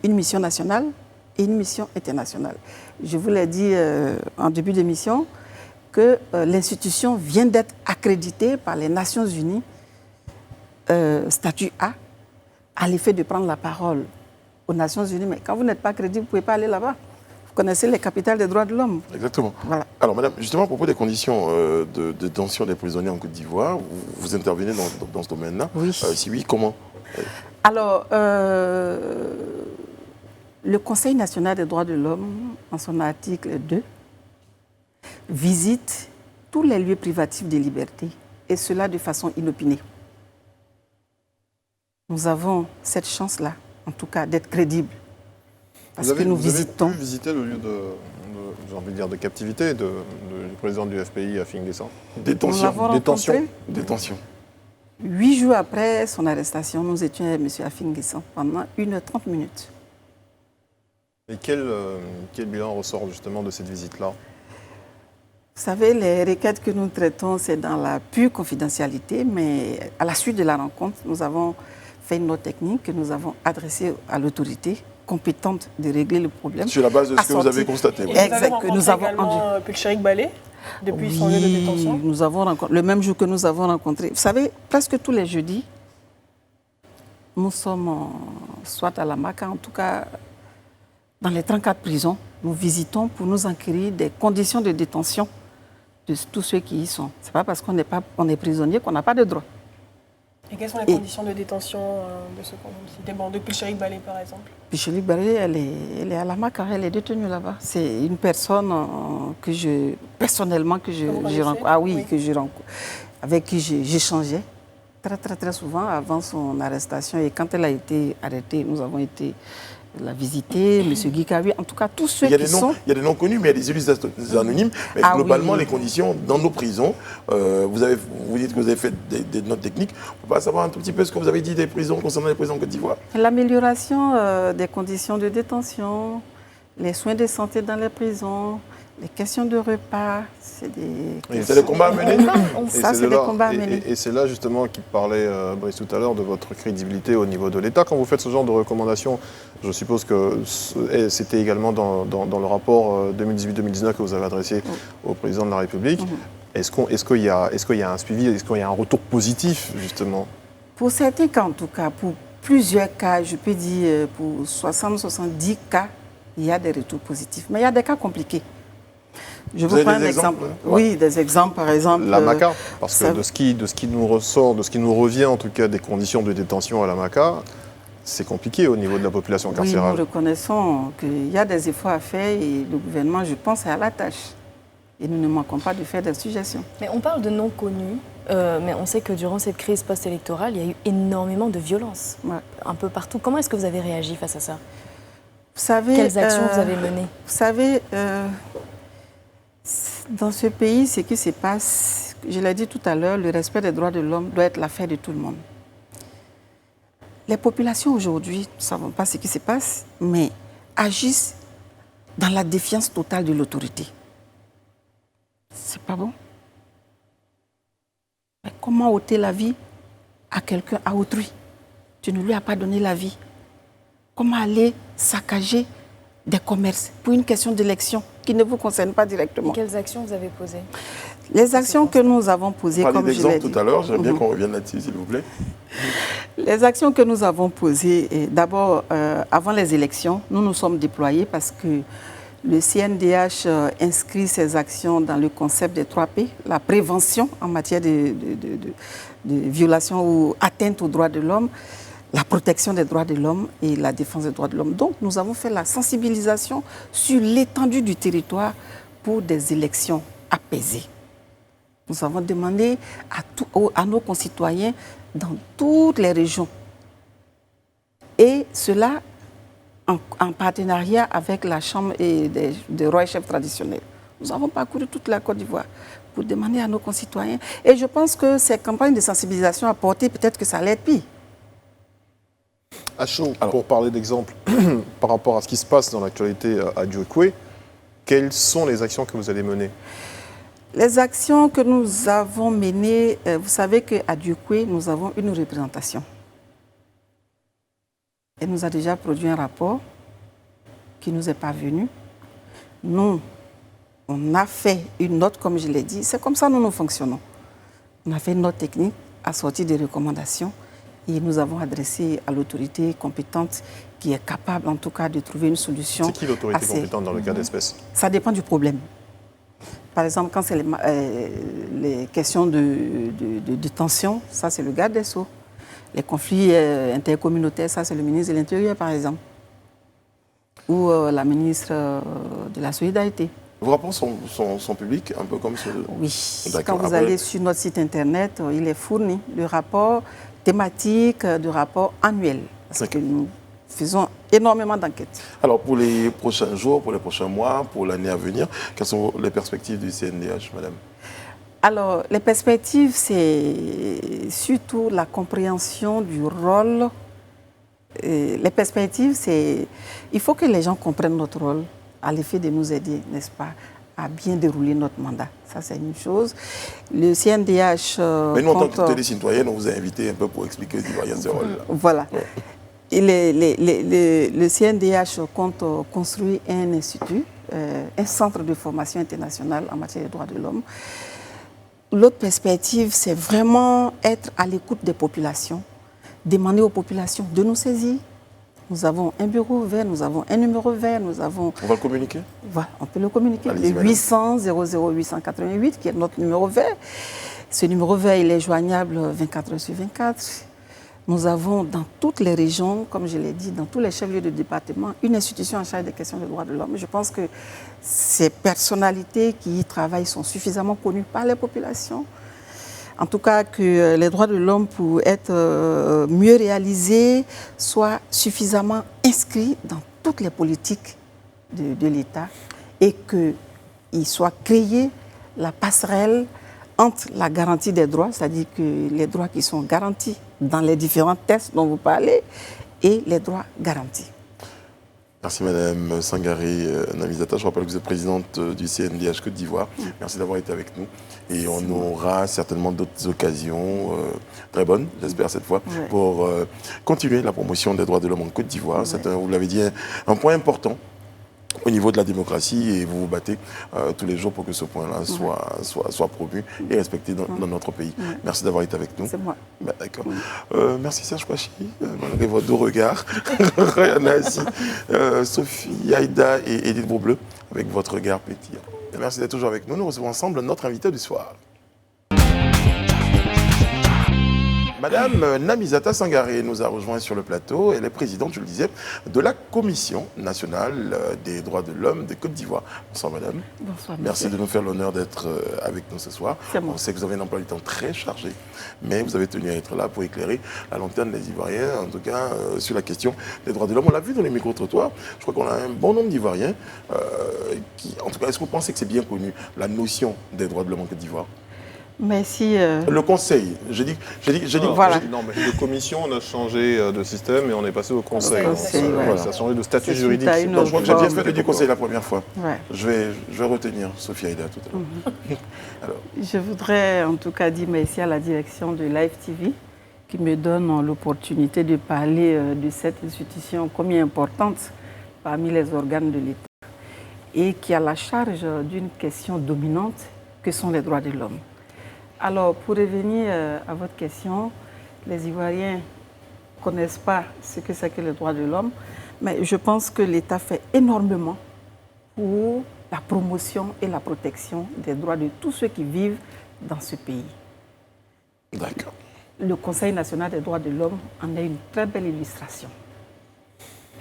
une mission nationale et une mission internationale. Je vous l'ai dit en début d'émission que l'institution vient d'être accréditée par les Nations Unies, statut A, à l'effet de prendre la parole aux Nations Unies. Mais quand vous n'êtes pas crédible, vous ne pouvez pas aller là-bas. Vous connaissez les capitales des droits de l'homme. Exactement. Voilà. Alors, madame, justement, à propos des conditions de détention des prisonniers en Côte d'Ivoire, vous intervenez dans ce domaine-là. Oui. Si oui, comment? Alors, le Conseil national des droits de l'homme, en son article 2, visite tous les lieux privatifs de liberté, et cela de façon inopinée. Nous avons cette chance-là, en tout cas, d'être crédibles. Parce que nous visitons. Vous avez pu visiter le lieu j'ai envie de dire, de captivité du président du FPI à Finguessan? Nous l'avons rencontré. Détention. 8 jours après son arrestation, nous étions avec M. Afinguessan pendant 1h30 minutes. Et quel bilan ressort justement de cette visite-là? Vous savez, les requêtes que nous traitons, c'est dans la pure confidentialité, mais à la suite de la rencontre, nous avons fait une note technique que nous avons adressée à l'autorité compétente de régler le problème. Sur la base de ce que vous avez constaté. Oui. Exact, que nous avons rencontré Pulcherik Balé depuis son lieu de détention. Nous avons rencontré, le même jour que nous avons rencontré. Vous savez, presque tous les jeudis, nous sommes soit à la MACA, en tout cas dans les 34 prisons, nous visitons pour nous enquérir des conditions de détention de tous ceux qui y sont. Ce n'est pas parce qu'on est prisonnier qu'on n'a pas de droit. Et quelles sont les conditions de détention de ce qu'on citait de Pulcherik Balé, par exemple? Pulcherik Balé, elle est à la MACA, elle est détenue là-bas. C'est une personne que je rencontre, avec qui j'échangeais très souvent avant son arrestation. Et quand elle a été arrêtée, nous avons été la visiter, M. Guy Kawi, en tout cas tous ceux qui sont... Il y a des noms connus, mais il y a des élus anonymes. Mais globalement, les conditions dans nos prisons, vous dites que vous avez fait des notes techniques. On peut pas savoir un tout petit peu ce que vous avez dit des prisons concernant les prisons en Côte d'Ivoire? L'amélioration des conditions de détention, les soins de santé dans les prisons, les questions de repas, c'est des combats à mener. Ça, c'est des combats à mener. Et c'est là justement qu'il parlait, Brice, tout à l'heure, de votre crédibilité au niveau de l'État. Quand vous faites ce genre de recommandations, je suppose que c'était également dans le rapport 2018-2019 que vous avez adressé au président de la République. Est-ce qu'il y a un suivi, est-ce qu'il y a un retour positif, justement? Pour certains cas, en tout cas, pour plusieurs cas, je peux dire pour 60-70 cas, il y a des retours positifs. Mais il y a des cas compliqués. Je vous prends un exemple. Oui, des exemples, par exemple. La MACA, parce que de ce qui nous ressort, de ce qui nous revient en tout cas des conditions de détention à la MACA, c'est compliqué au niveau de la population carcérale. Oui, nous reconnaissons qu'il y a des efforts à faire et le gouvernement, je pense, est à la tâche. Et nous ne manquons pas de faire des suggestions. Mais on parle de non connus, mais on sait que durant cette crise post-électorale, il y a eu énormément de violence, un peu partout. Comment est-ce que vous avez réagi face à ça? Vous savez, quelles actions vous avez menées? Vous savez, dans ce pays, ce qui se passe, je l'ai dit tout à l'heure, le respect des droits de l'homme doit être l'affaire de tout le monde. Les populations aujourd'hui, nous ne savons pas ce qui se passe, mais agissent dans la défiance totale de l'autorité. C'est pas bon. Mais comment ôter la vie à quelqu'un, à autrui? Tu ne lui as pas donné la vie. Comment aller saccager des commerces pour une question d'élection qui ne vous concerne pas directement? Et quelles actions vous avez posées? Les actions que nous avons posées, comme je l'ai dit. Tout à l'heure, j'aime bien qu'on revienne là-dessus, s'il vous plaît. Les actions que nous avons posées, d'abord, avant les élections, nous nous sommes déployés parce que le CNDH inscrit ses actions dans le concept des 3P, la prévention en matière de violation ou atteinte aux droits de l'homme, la protection des droits de l'homme et la défense des droits de l'homme. Donc, nous avons fait la sensibilisation sur l'étendue du territoire pour des élections apaisées. Nous avons demandé à nos concitoyens dans toutes les régions. Et cela en partenariat avec la Chambre des rois et chefs traditionnels. Nous avons parcouru toute la Côte d'Ivoire pour demander à nos concitoyens. Et je pense que ces campagnes de sensibilisation apportées, peut-être que ça allait être pire. À chaud, pour parler d'exemple, par rapport à ce qui se passe dans l'actualité à Djokwe, quelles sont les actions que vous allez mener? Les actions que nous avons menées, vous savez qu'à Djokwe, nous avons une représentation. Elle nous a déjà produit un rapport qui nous est parvenue. Nous, on a fait une note, comme je l'ai dit. C'est comme ça que nous fonctionnons. On a fait une note technique assortie des recommandations et nous avons adressé à l'autorité compétente qui est capable, en tout cas, de trouver une solution. C'est qui l'autorité compétente dans le cas d'espèce? Ça dépend du problème. Par exemple, quand c'est les questions de tension, ça, c'est le garde des Sceaux. Les conflits intercommunautaires, ça, c'est le ministre de l'Intérieur, par exemple. Ou la ministre de la Solidarité. Vos rapports sont publics, un peu comme ceux de... Oui. Quand vous allez sur notre site internet, il est fourni le rapport thématique, de rapport annuel. Parce que nous faisons énormément d'enquêtes. Alors, pour les prochains jours, pour les prochains mois, pour l'année à venir, quelles sont les perspectives du CNDH, madame? Alors, les perspectives, c'est surtout la compréhension du rôle. Les perspectives, c'est... Il faut que les gens comprennent notre rôle à l'effet de nous aider, n'est-ce pas, à bien dérouler notre mandat. Ça, c'est une chose. Le CNDH... Mais nous, en tant que télé-citoyenne, on vous a invité un peu pour expliquer aux Ivoiriens ce rôle-là. Voilà. Ouais. Et le CNDH compte construire un institut, un centre de formation internationale en matière des droits de l'homme. L'autre perspective, c'est vraiment être à l'écoute des populations, demander aux populations de nous saisir. Nous avons un bureau vert, nous avons un numéro vert, nous avons... On va le communiquer? Voilà, on peut le communiquer. Le 800 00 888, qui est notre numéro vert. Ce numéro vert, il est joignable 24 heures sur 24. Nous avons dans toutes les régions, comme je l'ai dit, dans tous les chefs-lieux de département, une institution en charge des questions des droits de l'homme. Je pense que ces personnalités qui y travaillent sont suffisamment connues par les populations. En tout cas, que les droits de l'homme, pour être mieux réalisés, soient suffisamment inscrits dans toutes les politiques de l'État et qu'il soit créé la passerelle entre la garantie des droits, c'est-à-dire que les droits qui sont garantis dans les différents tests dont vous parlez, et les droits garantis. Merci Madame Sangaré Namizata. Je rappelle que vous êtes présidente du CNDH Côte d'Ivoire. Merci d'avoir été avec nous. Et on aura certainement d'autres occasions, très bonnes, j'espère cette fois, pour continuer la promotion des droits de l'homme en Côte d'Ivoire. C'est, vous l'avez dit, un point important au niveau de la démocratie et vous vous battez tous les jours pour que ce point-là soit promu et respecté dans notre pays. Merci d'avoir été avec nous. C'est moi. Ben, d'accord. Merci Serge Kouachi, malgré vos deux regards. Merci Sophie, Aïda et Edith Beaubleu avec votre regard pétillant. Merci d'être toujours avec nous. Nous recevons ensemble notre invité du soir. Madame Namizata Sangaré nous a rejoint sur le plateau. Elle est présidente, je le disais, de la Commission nationale des droits de l'homme de Côte d'Ivoire. Bonsoir Madame. Bonsoir. Merci de nous faire l'honneur d'être avec nous ce soir. On sait que vous avez un emploi du temps très chargé, mais vous avez tenu à être là pour éclairer la lanterne des Ivoiriens, en tout cas sur la question des droits de l'homme. On l'a vu dans les micro-trottoirs. Je crois qu'on a un bon nombre d'Ivoiriens qui, en tout cas, est-ce que vous pensez que c'est bien connu, la notion des droits de l'homme en Côte d'Ivoire? Mais si... Le conseil, voilà. Non, mais de commission, on a changé de système et on est passé au conseil. Voilà. Ça a changé de statut juridique. Donc, je crois que j'ai bien fait de dire conseil la première fois. Ouais. Je vais retenir Sophie Aïda tout à l'heure. Alors. Je voudrais en tout cas dire merci à la direction de Live TV qui me donne l'opportunité de parler de cette institution combien importante parmi les organes de l'État et qui a la charge d'une question dominante que sont les droits de l'homme. Alors, pour revenir à votre question, les Ivoiriens ne connaissent pas ce que c'est que les droits de l'homme, mais je pense que l'État fait énormément pour la promotion et la protection des droits de tous ceux qui vivent dans ce pays. D'accord. Le Conseil national des droits de l'homme en est une très belle illustration.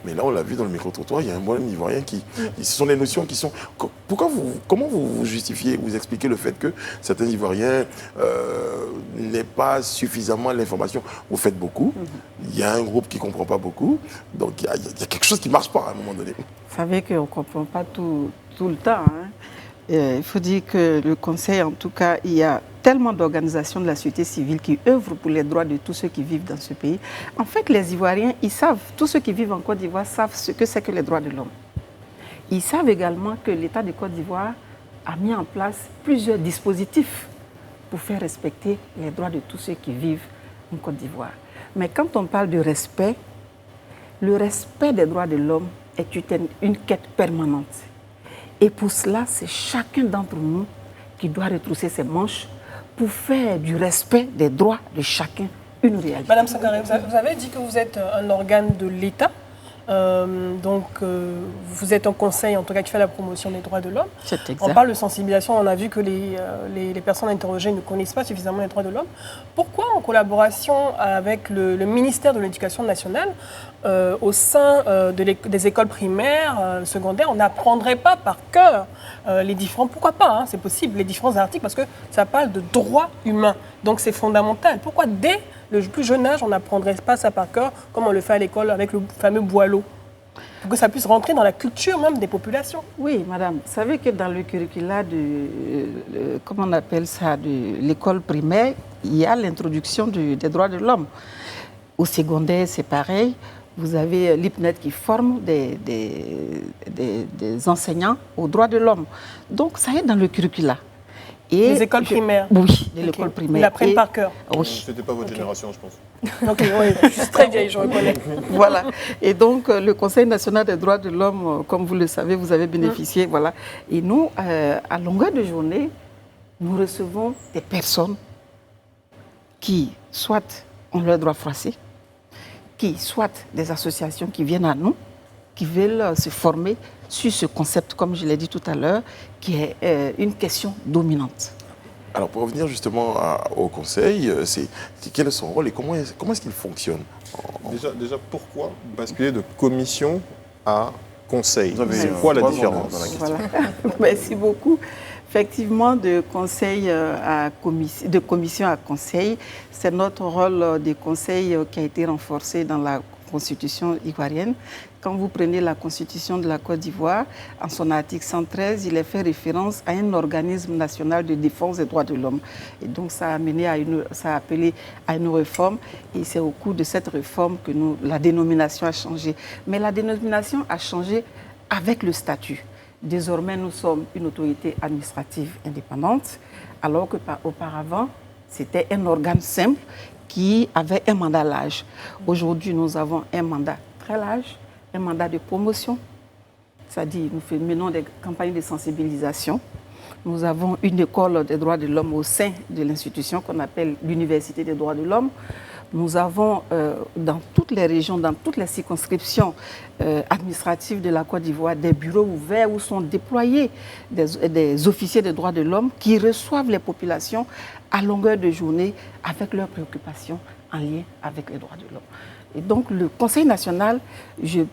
Mais là, on l'a vu dans le micro-trottoir, il y a un bon Ivoirien qui... Ce sont des notions qui sont... Comment vous justifiez, vous expliquez le fait que certains Ivoiriens n'aient pas suffisamment l'information? Vous faites beaucoup, il y a un groupe qui ne comprend pas beaucoup, donc il y a quelque chose qui ne marche pas à un moment donné. Vous savez qu'on ne comprend pas tout le temps. Hein. Il faut dire que le Conseil, en tout cas, il y a tellement d'organisations de la société civile qui œuvrent pour les droits de tous ceux qui vivent dans ce pays. En fait, les Ivoiriens, ils savent, tous ceux qui vivent en Côte d'Ivoire savent ce que c'est que les droits de l'homme. Ils savent également que l'État de Côte d'Ivoire a mis en place plusieurs dispositifs pour faire respecter les droits de tous ceux qui vivent en Côte d'Ivoire. Mais quand on parle de respect, le respect des droits de l'homme est une quête permanente. Et pour cela, c'est chacun d'entre nous qui doit retrousser ses manches pour faire du respect des droits de chacun une réalité. Madame Sangaré, vous avez dit que vous êtes un organe de l'État. Vous êtes un conseil, en tout cas, qui fait la promotion des droits de l'homme. C'est exact. On parle de sensibilisation, on a vu que les personnes interrogées ne connaissent pas suffisamment les droits de l'homme. Pourquoi, en collaboration avec le ministère de l'Éducation nationale, au sein des écoles primaires, secondaires, on n'apprendrait pas par cœur les différents, pourquoi pas, hein, c'est possible, les différents articles, parce que ça parle de droits humains. Donc c'est fondamental. Pourquoi dès le plus jeune âge, on n'apprendrait pas ça par cœur, comme on le fait à l'école avec le fameux boileau, pour que ça puisse rentrer dans la culture même des populations? Oui, madame. Vous savez que dans le curricula comment on appelle ça, de l'école primaire, il y a l'introduction des droits de l'homme. Au secondaire, c'est pareil. Vous avez l'IPNET qui forme des enseignants aux droits de l'homme. Donc, ça est dans le curricula. Et les écoles primaires? Oui, de l'école primaire. Ils l'apprennent par cœur? Oui. Ce n'était pas votre génération, je pense. Ok, oui, je suis très vieille, je reconnais. Voilà. Et donc, le Conseil national des droits de l'homme, comme vous le savez, vous avez bénéficié. Voilà. Et nous, à longueur de journée, nous recevons des personnes qui, soit ont leur droit froissé, qui, soit des associations qui viennent à nous, qui veulent se former sur ce concept, comme je l'ai dit tout à l'heure, qui est une question dominante. Alors, pour revenir justement au Conseil, quel est son rôle et comment est-ce qu'il fonctionne? Déjà, pourquoi basculer de commission à conseil? C'est quoi la différence dans la question? Voilà. Merci beaucoup. Effectivement, de commission à conseil, c'est notre rôle de conseil qui a été renforcé dans la Constitution ivoirienne. Quand vous prenez la Constitution de la Côte d'Ivoire, en son article 113, il est fait référence à un organisme national de défense des droits de l'homme. Et donc, ça a appelé à une réforme. Et c'est au cours de cette réforme que la dénomination a changé. Mais la dénomination a changé avec le statut. Désormais, nous sommes une autorité administrative indépendante, alors qu'auparavant, c'était un organe simple qui avait un mandat large. Aujourd'hui, nous avons un mandat très large, un mandat de promotion, c'est-à-dire nous menons des campagnes de sensibilisation. Nous avons une école des droits de l'homme au sein de l'institution qu'on appelle l'Université des droits de l'homme. Nous avons dans toutes les régions, dans toutes les circonscriptions administratives de la Côte d'Ivoire, des bureaux ouverts où sont déployés des officiers des droits de l'homme qui reçoivent les populations à longueur de journée avec leurs préoccupations en lien avec les droits de l'homme. Et donc le Conseil national,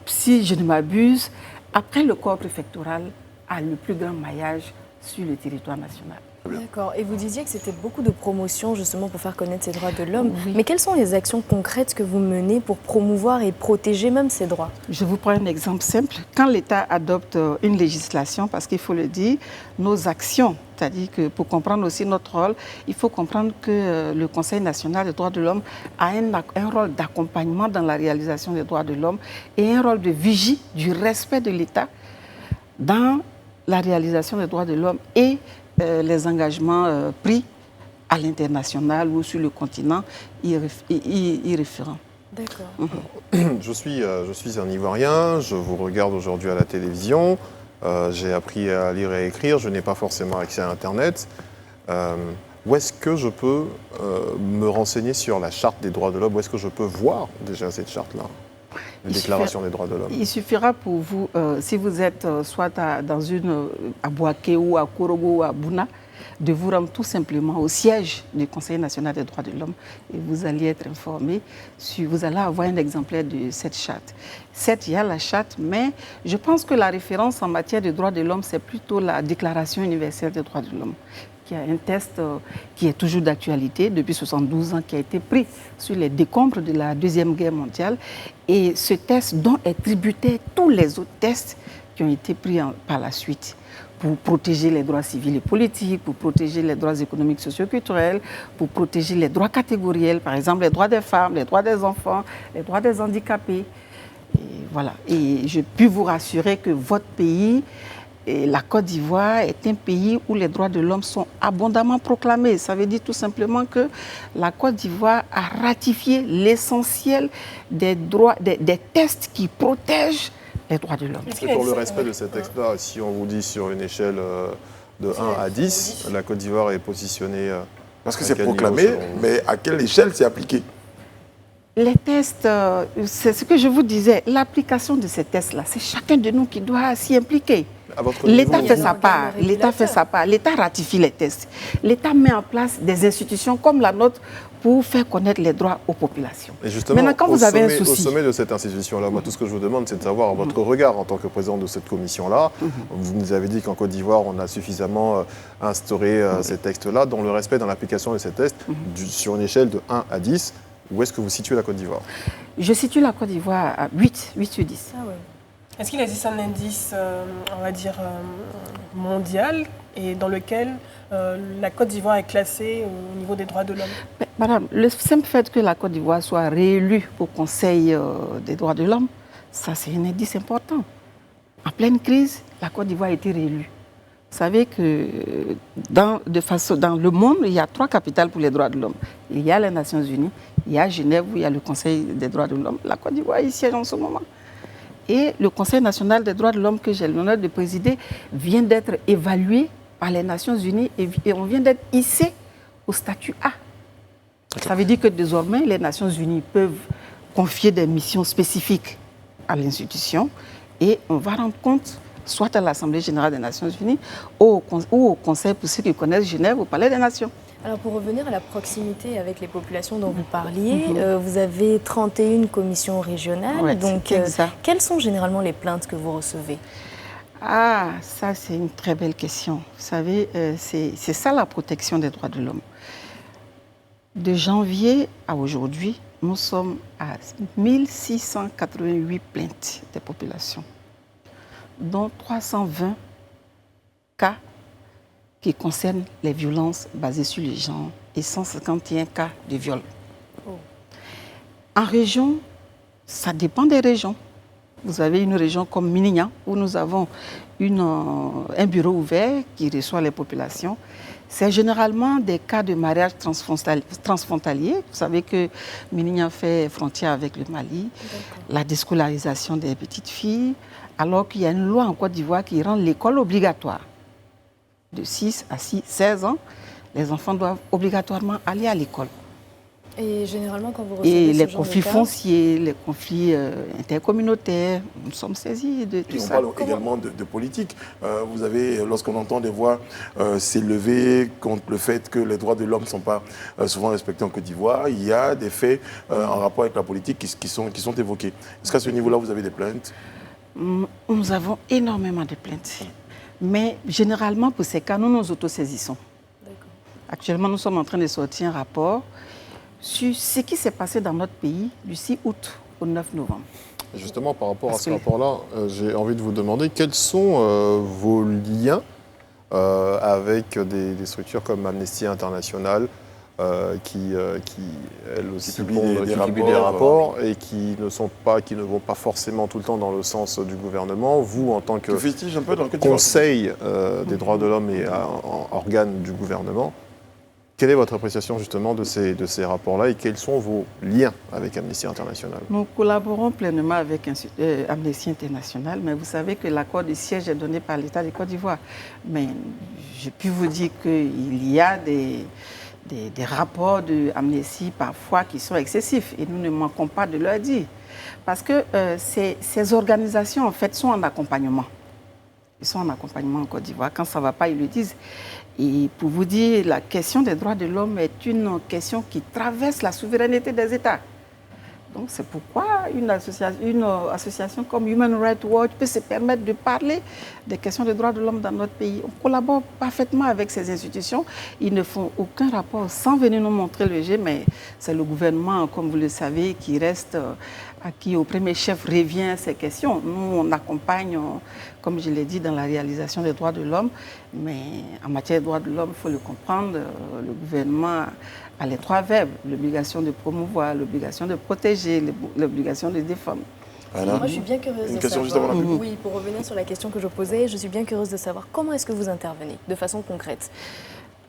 si je ne m'abuse, après le corps préfectoral, a le plus grand maillage sur le territoire national. D'accord. Et vous disiez que c'était beaucoup de promotion justement pour faire connaître ces droits de l'homme. Oui. Mais quelles sont les actions concrètes que vous menez pour promouvoir et protéger même ces droits? Je vous prends un exemple simple. Quand l'État adopte une législation, parce qu'il faut le dire, nos actions, c'est-à-dire que pour comprendre aussi notre rôle, il faut comprendre que le Conseil national des droits de l'homme a un rôle d'accompagnement dans la réalisation des droits de l'homme et un rôle de vigie du respect de l'État dans la réalisation des droits de l'homme et les engagements pris à l'international ou sur le continent y référant. D'accord. Je suis un Ivoirien, je vous regarde aujourd'hui à la télévision, j'ai appris à lire et à écrire, je n'ai pas forcément accès à Internet. Où est-ce que je peux me renseigner sur la charte des droits de l'homme? Où est-ce que je peux voir déjà cette charte-là? La déclaration des droits de l'homme. Il suffira pour vous, si vous êtes soit à Bouaké ou à Korogo ou à Bouna, de vous rendre tout simplement au siège du Conseil national des droits de l'homme et vous allez être informé. Vous allez avoir un exemplaire de cette charte. Certes, il y a la charte, mais je pense que la référence en matière de droits de l'homme, c'est plutôt la Déclaration universelle des droits de l'homme, qui a un test qui est toujours d'actualité depuis 72 ans, qui a été pris sur les décombres de la Deuxième Guerre mondiale. Et ce test dont est tributaire tous les autres tests qui ont été pris par la suite pour protéger les droits civils et politiques, pour protéger les droits économiques, socio-culturels, pour protéger les droits catégoriels, par exemple les droits des femmes, les droits des enfants, les droits des handicapés. Et voilà. Et je puis vous rassurer que votre pays, et la Côte d'Ivoire, est un pays où les droits de l'homme sont abondamment proclamés. Ça veut dire tout simplement que la Côte d'Ivoire a ratifié l'essentiel des droits, des tests qui protègent les droits de l'homme. Et pour le respect de cet texte-là, si on vous dit sur une échelle de 1 à 10, la Côte d'Ivoire est positionnée... Parce que c'est proclamé, mais à quelle échelle c'est appliqué? Les tests, c'est ce que je vous disais, l'application de ces tests-là, c'est chacun de nous qui doit s'y impliquer. L'État fait sa part, l'État ratifie les tests. L'État met en place des institutions comme la nôtre pour faire connaître les droits aux populations. Et justement, maintenant, quand vous avez un souci... au sommet de cette institution-là, moi, tout ce que je vous demande, c'est de savoir votre regard en tant que président de cette commission-là. Vous nous avez dit qu'en Côte d'Ivoire, on a suffisamment instauré ces textes-là. Dans le respect, dans l'application de ces tests, sur une échelle de 1 à 10, où est-ce que vous situez la Côte d'Ivoire? Je situe la Côte d'Ivoire à 8 sur 10. Ah ouais. Est-ce qu'il existe un indice, on va dire, mondial et dans lequel la Côte d'Ivoire est classée au niveau des droits de l'homme? Madame, le simple fait que la Côte d'Ivoire soit réélue au Conseil des droits de l'homme, ça c'est un indice important. En pleine crise, la Côte d'Ivoire a été réélue. Vous savez que dans le monde, il y a 3 capitales pour les droits de l'homme. Il y a les Nations Unies, il y a Genève, où il y a le Conseil des droits de l'homme. La Côte d'Ivoire y siège en ce moment. Et le Conseil national des droits de l'homme que j'ai l'honneur de présider vient d'être évalué par les Nations Unies et on vient d'être hissé au statut A. Ça veut dire que désormais, les Nations Unies peuvent confier des missions spécifiques à l'institution et on va rendre compte soit à l'Assemblée générale des Nations Unies ou au Conseil, pour ceux qui connaissent Genève, au Palais des Nations. Alors pour revenir à la proximité avec les populations dont vous parliez, vous avez 31 commissions régionales. Ouais, donc quelles sont généralement les plaintes que vous recevez? Ah, ça c'est une très belle question. Vous savez, c'est ça la protection des droits de l'homme. De janvier à aujourd'hui, nous sommes à 1688 plaintes des populations, dont 320 cas qui concernent les violences basées sur les genres et 151 cas de viol. En région, ça dépend des régions. Vous avez une région comme Minignan, où nous avons un bureau ouvert qui reçoit les populations. C'est généralement des cas de mariage transfrontalier. Vous savez que Minignan fait frontière avec le Mali, la déscolarisation des petites filles, alors qu'il y a une loi en Côte d'Ivoire qui rend l'école obligatoire. De 6 à 16 ans, les enfants doivent obligatoirement aller à l'école. Et généralement, quand vous recevez et les ce genre conflits de cas, fonciers, les conflits intercommunautaires, nous sommes saisis de tout ça. On parle également de politique. Vous avez, lorsqu'on entend des voix s'élever contre le fait que les droits de l'homme ne sont pas souvent respectés en Côte d'Ivoire, il y a des faits en rapport avec la politique qui sont évoqués. Est-ce qu'à ce niveau-là, vous avez des plaintes? Nous avons énormément de plaintes. Mais généralement, pour ces cas, nous nous autosaisissons. Actuellement, nous sommes en train de sortir un rapport sur ce qui s'est passé dans notre pays du 6 août au 9 novembre. Et justement, par rapport à ce rapport-là, j'ai envie de vous demander quels sont vos liens avec des structures comme Amnesty International, qui elles aussi publient des rapports et qui ne vont pas forcément tout le temps dans le sens du gouvernement. Vous, en tant que Conseil des droits de l'homme et organe du gouvernement, quelle est votre appréciation justement de ces rapports-là et quels sont vos liens avec Amnesty International? Nous collaborons pleinement avec Amnesty International, mais vous savez que l'accord de siège est donné par l'État de Côte d'Ivoire. Mais je puis vous dire qu'il y a des rapports de Amnesty parfois qui sont excessifs et nous ne manquons pas de leur dire. Parce que ces organisations en fait sont en accompagnement. Ils sont en accompagnement en Côte d'Ivoire. Quand ça ne va pas, ils le disent. Et pour vous dire, la question des droits de l'homme est une question qui traverse la souveraineté des États. Donc c'est pourquoi une association comme Human Rights Watch peut se permettre de parler des questions des droits de l'homme dans notre pays. On collabore parfaitement avec ces institutions. Ils ne font aucun rapport sans venir nous montrer le jeu, mais c'est le gouvernement, comme vous le savez, qui reste, à qui au premier chef revient ces questions. Nous, on accompagne, comme je l'ai dit, dans la réalisation des droits de l'homme, mais en matière de droits de l'homme, il faut le comprendre, le gouvernement a les 3 verbes, l'obligation de promouvoir, l'obligation de protéger, l'obligation de défendre. Moi, je suis bien curieuse de savoir. Oui, pour revenir sur la question que je posais, je suis bien curieuse de savoir comment est-ce que vous intervenez de façon concrète.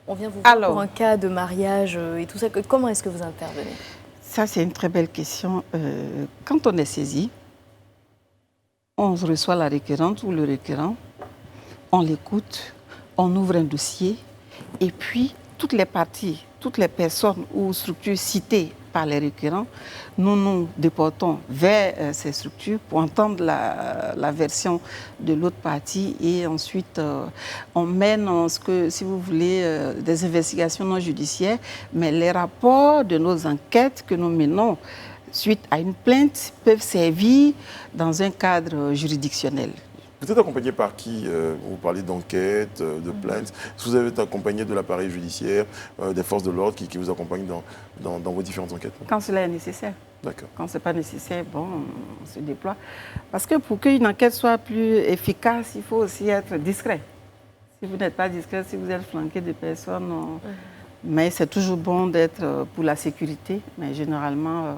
On vient vous voir pour un cas de mariage et tout ça. Comment est-ce que vous intervenez? Ça, c'est une très belle question. Quand on est saisi, On reçoit la requérante ou le requérant, on l'écoute, on ouvre un dossier et puis toutes les parties, toutes les personnes ou structures citées par les requérants, nous nous déportons vers ces structures pour entendre la version de l'autre partie et ensuite on mène ce que, si vous voulez, des investigations non judiciaires, mais les rapports de nos enquêtes que nous menons suite à une plainte peuvent servir dans un cadre juridictionnel. Vous êtes accompagné par qui? Vous parlez d'enquête, de plainte. Est-ce que vous avez été accompagné de l'appareil judiciaire, des forces de l'ordre qui vous accompagnent dans vos différentes enquêtes? Quand cela est nécessaire. D'accord. Quand ce n'est pas nécessaire, bon, on se déploie. Parce que pour qu'une enquête soit plus efficace, il faut aussi être discret. Si vous n'êtes pas discret, si vous êtes flanqué de personnes... Mais c'est toujours bon d'être pour la sécurité. Mais généralement,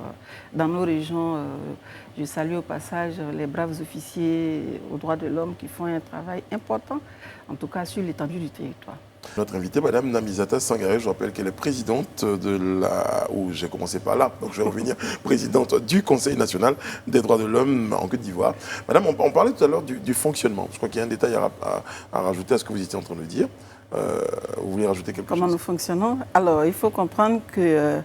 dans nos régions, je salue au passage les braves officiers aux droits de l'homme qui font un travail important, en tout cas sur l'étendue du territoire. Notre invitée, Madame Namisata Sangaré, je rappelle qu'elle est présidente de la... j'ai commencé par là, donc je vais revenir, présidente du Conseil national des droits de l'homme en Côte d'Ivoire. Madame, on parlait tout à l'heure du fonctionnement. Je crois qu'il y a un détail à rajouter à ce que vous étiez en train de dire. Vous voulez rajouter quelque chose? Comment nous fonctionnons? Alors, il faut comprendre que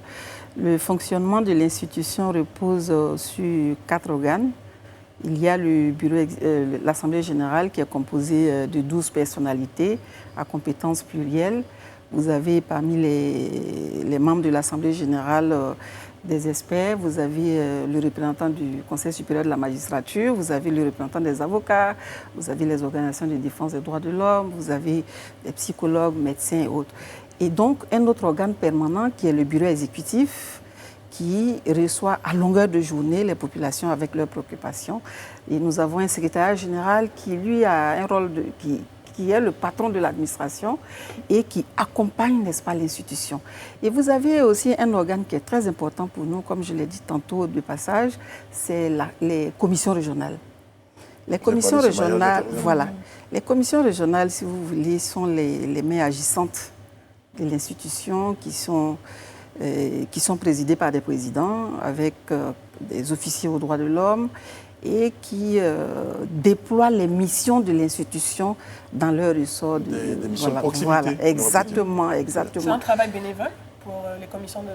le fonctionnement de l'institution repose sur 4 organes. Il y a le bureau, l'Assemblée générale qui est composée de 12 personnalités à compétences plurielles. Vous avez parmi les membres de l'Assemblée générale des experts, vous avez le représentant du Conseil supérieur de la magistrature, vous avez le représentant des avocats, vous avez les organisations de défense des droits de l'homme, vous avez les psychologues, médecins et autres. Et donc, un autre organe permanent qui est le bureau exécutif, qui reçoit à longueur de journée les populations avec leurs préoccupations. Et nous avons un secrétariat général qui, lui, a un rôle qui est le patron de l'administration et qui accompagne, n'est-ce pas, l'institution. Et vous avez aussi un organe qui est très important pour nous, comme je l'ai dit tantôt de passage, c'est les commissions régionales. Les commissions régionales, voilà. Les commissions régionales, si vous voulez, sont les mains agissantes de l'institution qui sont présidées par des présidents avec des officiers aux droits de l'homme et qui déploient les missions de l'institution dans leur ressort. Des missions de proximité. Voilà, exactement, exactement. C'est un travail bénévole pour les commissions de...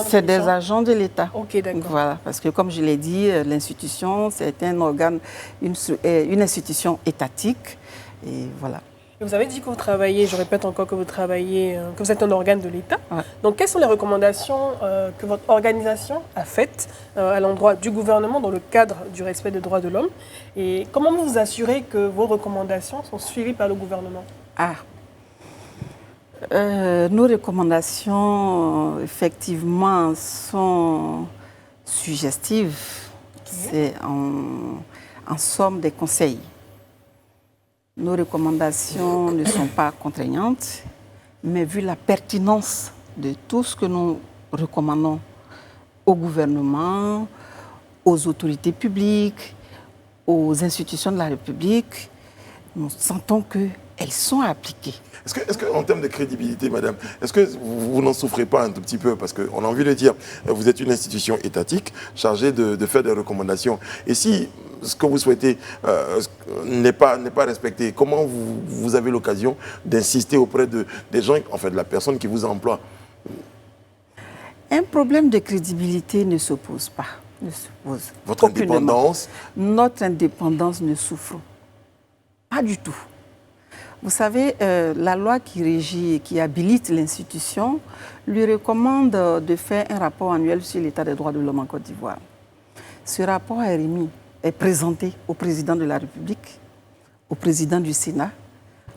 C'est des agents de l'État. Ok, d'accord. Voilà, parce que comme je l'ai dit, l'institution, c'est un organe, une institution étatique, et voilà. Et vous avez dit que vous travaillez, je répète encore que vous travaillez, que vous êtes un organe de l'État. Ouais. Donc, quelles sont les recommandations que votre organisation a faites à l'endroit du gouvernement dans le cadre du respect des droits de l'homme? Et comment vous vous assurez que vos recommandations sont suivies par le gouvernement? Nos recommandations, effectivement, sont suggestives. C'est en somme des conseils. Nos recommandations ne sont pas contraignantes, mais vu la pertinence de tout ce que nous recommandons au gouvernement, aux autorités publiques, aux institutions de la République, nous sentons qu'elles sont appliquées. Est-ce qu'en termes de crédibilité, madame, est-ce que vous n'en souffrez pas un tout petit peu? Parce qu'on a envie de dire, vous êtes une institution étatique chargée de faire des recommandations. Et si ce que vous souhaitez n'est pas respecté, comment vous avez l'occasion d'insister auprès des gens, en fait, de la personne qui vous emploie? Un problème de crédibilité ne s'oppose pas. Votre indépendance? Notre indépendance ne souffre pas du tout. Vous savez, la loi qui régit, qui habilite l'institution, lui recommande de faire un rapport annuel sur l'état des droits de l'homme en Côte d'Ivoire. Ce rapport est présenté au président de la République, au président du Sénat,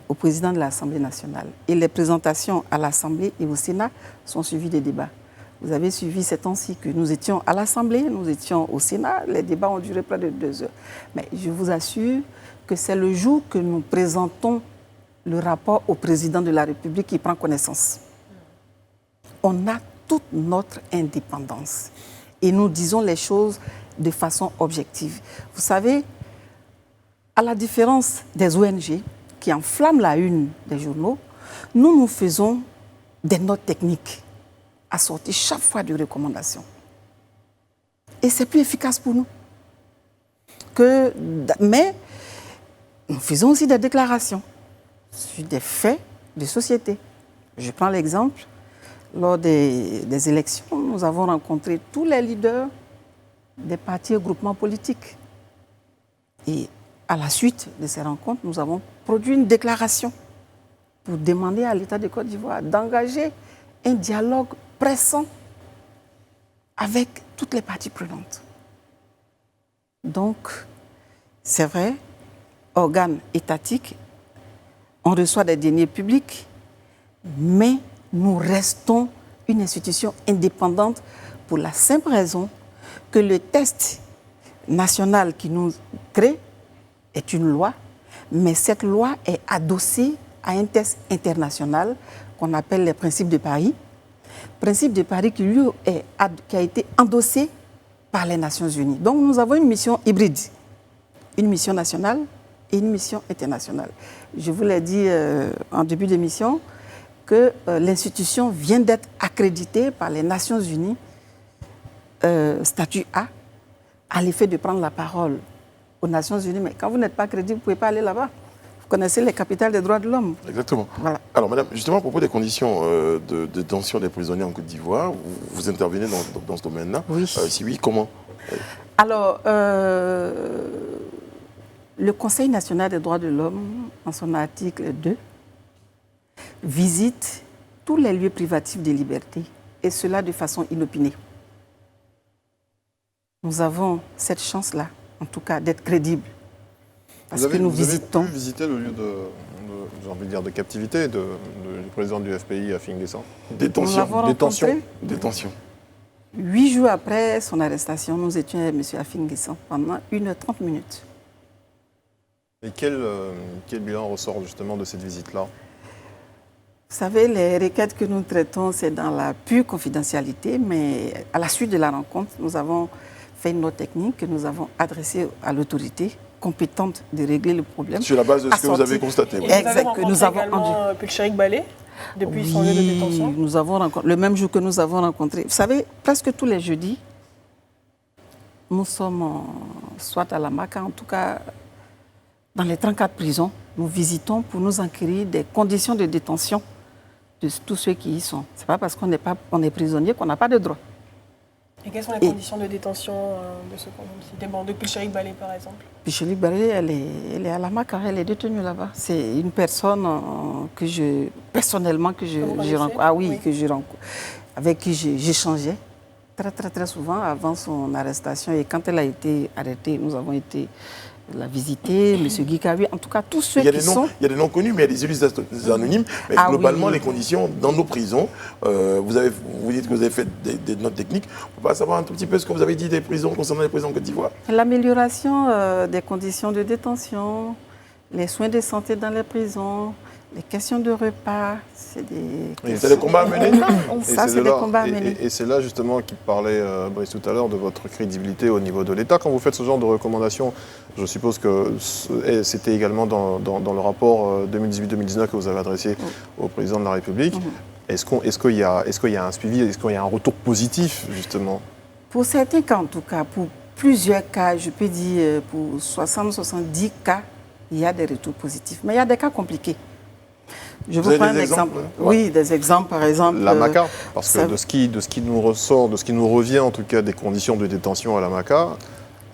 au président de l'Assemblée nationale. Et les présentations à l'Assemblée et au Sénat sont suivies des débats. Vous avez suivi ces temps-ci que nous étions à l'Assemblée, nous étions au Sénat, les débats ont duré près de 2 heures. Mais je vous assure que c'est le jour que nous présentons le rapport au président de la République qui prend connaissance. On a toute notre indépendance et nous disons les choses de façon objective. Vous savez, à la différence des ONG qui enflamment la une des journaux, nous faisons des notes techniques assorties chaque fois de recommandations. Et c'est plus efficace pour nous mais nous faisons aussi des déclarations sur des faits de société. Je prends l'exemple, lors des élections, nous avons rencontré tous les leaders des partis et groupements politiques. Et à la suite de ces rencontres, nous avons produit une déclaration pour demander à l'État de Côte d'Ivoire d'engager un dialogue pressant avec toutes les parties prenantes. Donc, c'est vrai, organes étatiques, on reçoit des deniers publics, mais nous restons une institution indépendante pour la simple raison que le test national qui nous crée est une loi, mais cette loi est adossée à un test international qu'on appelle les principes de Paris. Principe de Paris qui, lui, qui a été endossé par les Nations Unies. Donc nous avons une mission hybride, une mission nationale et une mission internationale. Je vous l'ai dit en début d'émission que l'institution vient d'être accréditée par les Nations Unies, statut A, à l'effet de prendre la parole aux Nations Unies. Mais quand vous n'êtes pas crédible, vous ne pouvez pas aller là-bas. Vous connaissez les capitales des droits de l'homme. Exactement. Voilà. Alors, madame, justement, à propos des conditions de détention des prisonniers en Côte d'Ivoire, vous intervenez dans ce domaine-là. Oui. Si oui, comment? Alors, le Conseil national des droits de l'homme, en son article 2, visite tous les lieux privatifs de liberté, et cela de façon inopinée. Nous avons cette chance-là, en tout cas, d'être crédibles. Parce que nous visitons. Vous avez pu visiter le lieu j'ai envie de dire, de captivité du président du FPI à Finguessan? Détention. 8 jours après son arrestation, nous étions avec M. Afinguessan pendant 1h30 minutes. Et quel bilan ressort justement de cette visite-là? Vous savez, les requêtes que nous traitons, c'est dans la pure confidentialité, mais à la suite de la rencontre, nous avons fait une note technique que nous avons adressée à l'autorité compétente de régler le problème. Sur la base de ce que vous avez constaté. Et exact, que nous avons rencontré Pulcharik Balé depuis son lieu de détention. Nous avons rencontré, le même jour que nous avons rencontré. Vous savez, presque tous les jeudis, nous sommes soit à la MACA, en tout cas dans les 34 prisons, nous visitons pour nous enquérir des conditions de détention de tous ceux qui y sont. Ce n'est pas parce qu'on est prisonnier qu'on n'a pas de droit. Et quelles sont les conditions de détention de ce qu'on a cité? Bon, de Pulcharik Balé, par exemple. Pulcharik Balé, elle est à la MACA, elle est détenue là-bas. C'est une personne que j'ai rencontré. Ah oui, que je rencontre, avec qui j'échangeais très souvent avant son arrestation. Et quand elle a été arrêtée, nous avons été la visiter, M. Guy Kawi, en tout cas tous ceux qui sont... Il y a des noms connus, mais il y a des élus anonymes. Mais globalement, les conditions dans nos prisons, vous dites que vous avez fait des notes techniques. On peut pas savoir un tout petit peu ce que vous avez dit des prisons concernant les prisons en Côte d'Ivoire? L'amélioration des conditions de détention, les soins de santé dans les prisons, les questions de repas, c'est des combats à mener. Ça, c'est des combats à mener. Et c'est là justement qu'il parlait Brice tout à l'heure de votre crédibilité au niveau de l'État. Quand vous faites ce genre de recommandations, je suppose que c'était également dans le rapport 2018-2019 que vous avez adressé au président de la République. Est-ce qu'il y a un suivi, est-ce qu'il y a un retour positif justement? Pour certains cas en tout cas, pour plusieurs cas, je peux dire pour 60-70 cas, il y a des retours positifs. Mais il y a des cas compliqués. Je vous prends un exemple. Oui, des exemples, par exemple. La MACA, parce que de ce qui nous ressort, de ce qui nous revient en tout cas des conditions de détention à la MACA,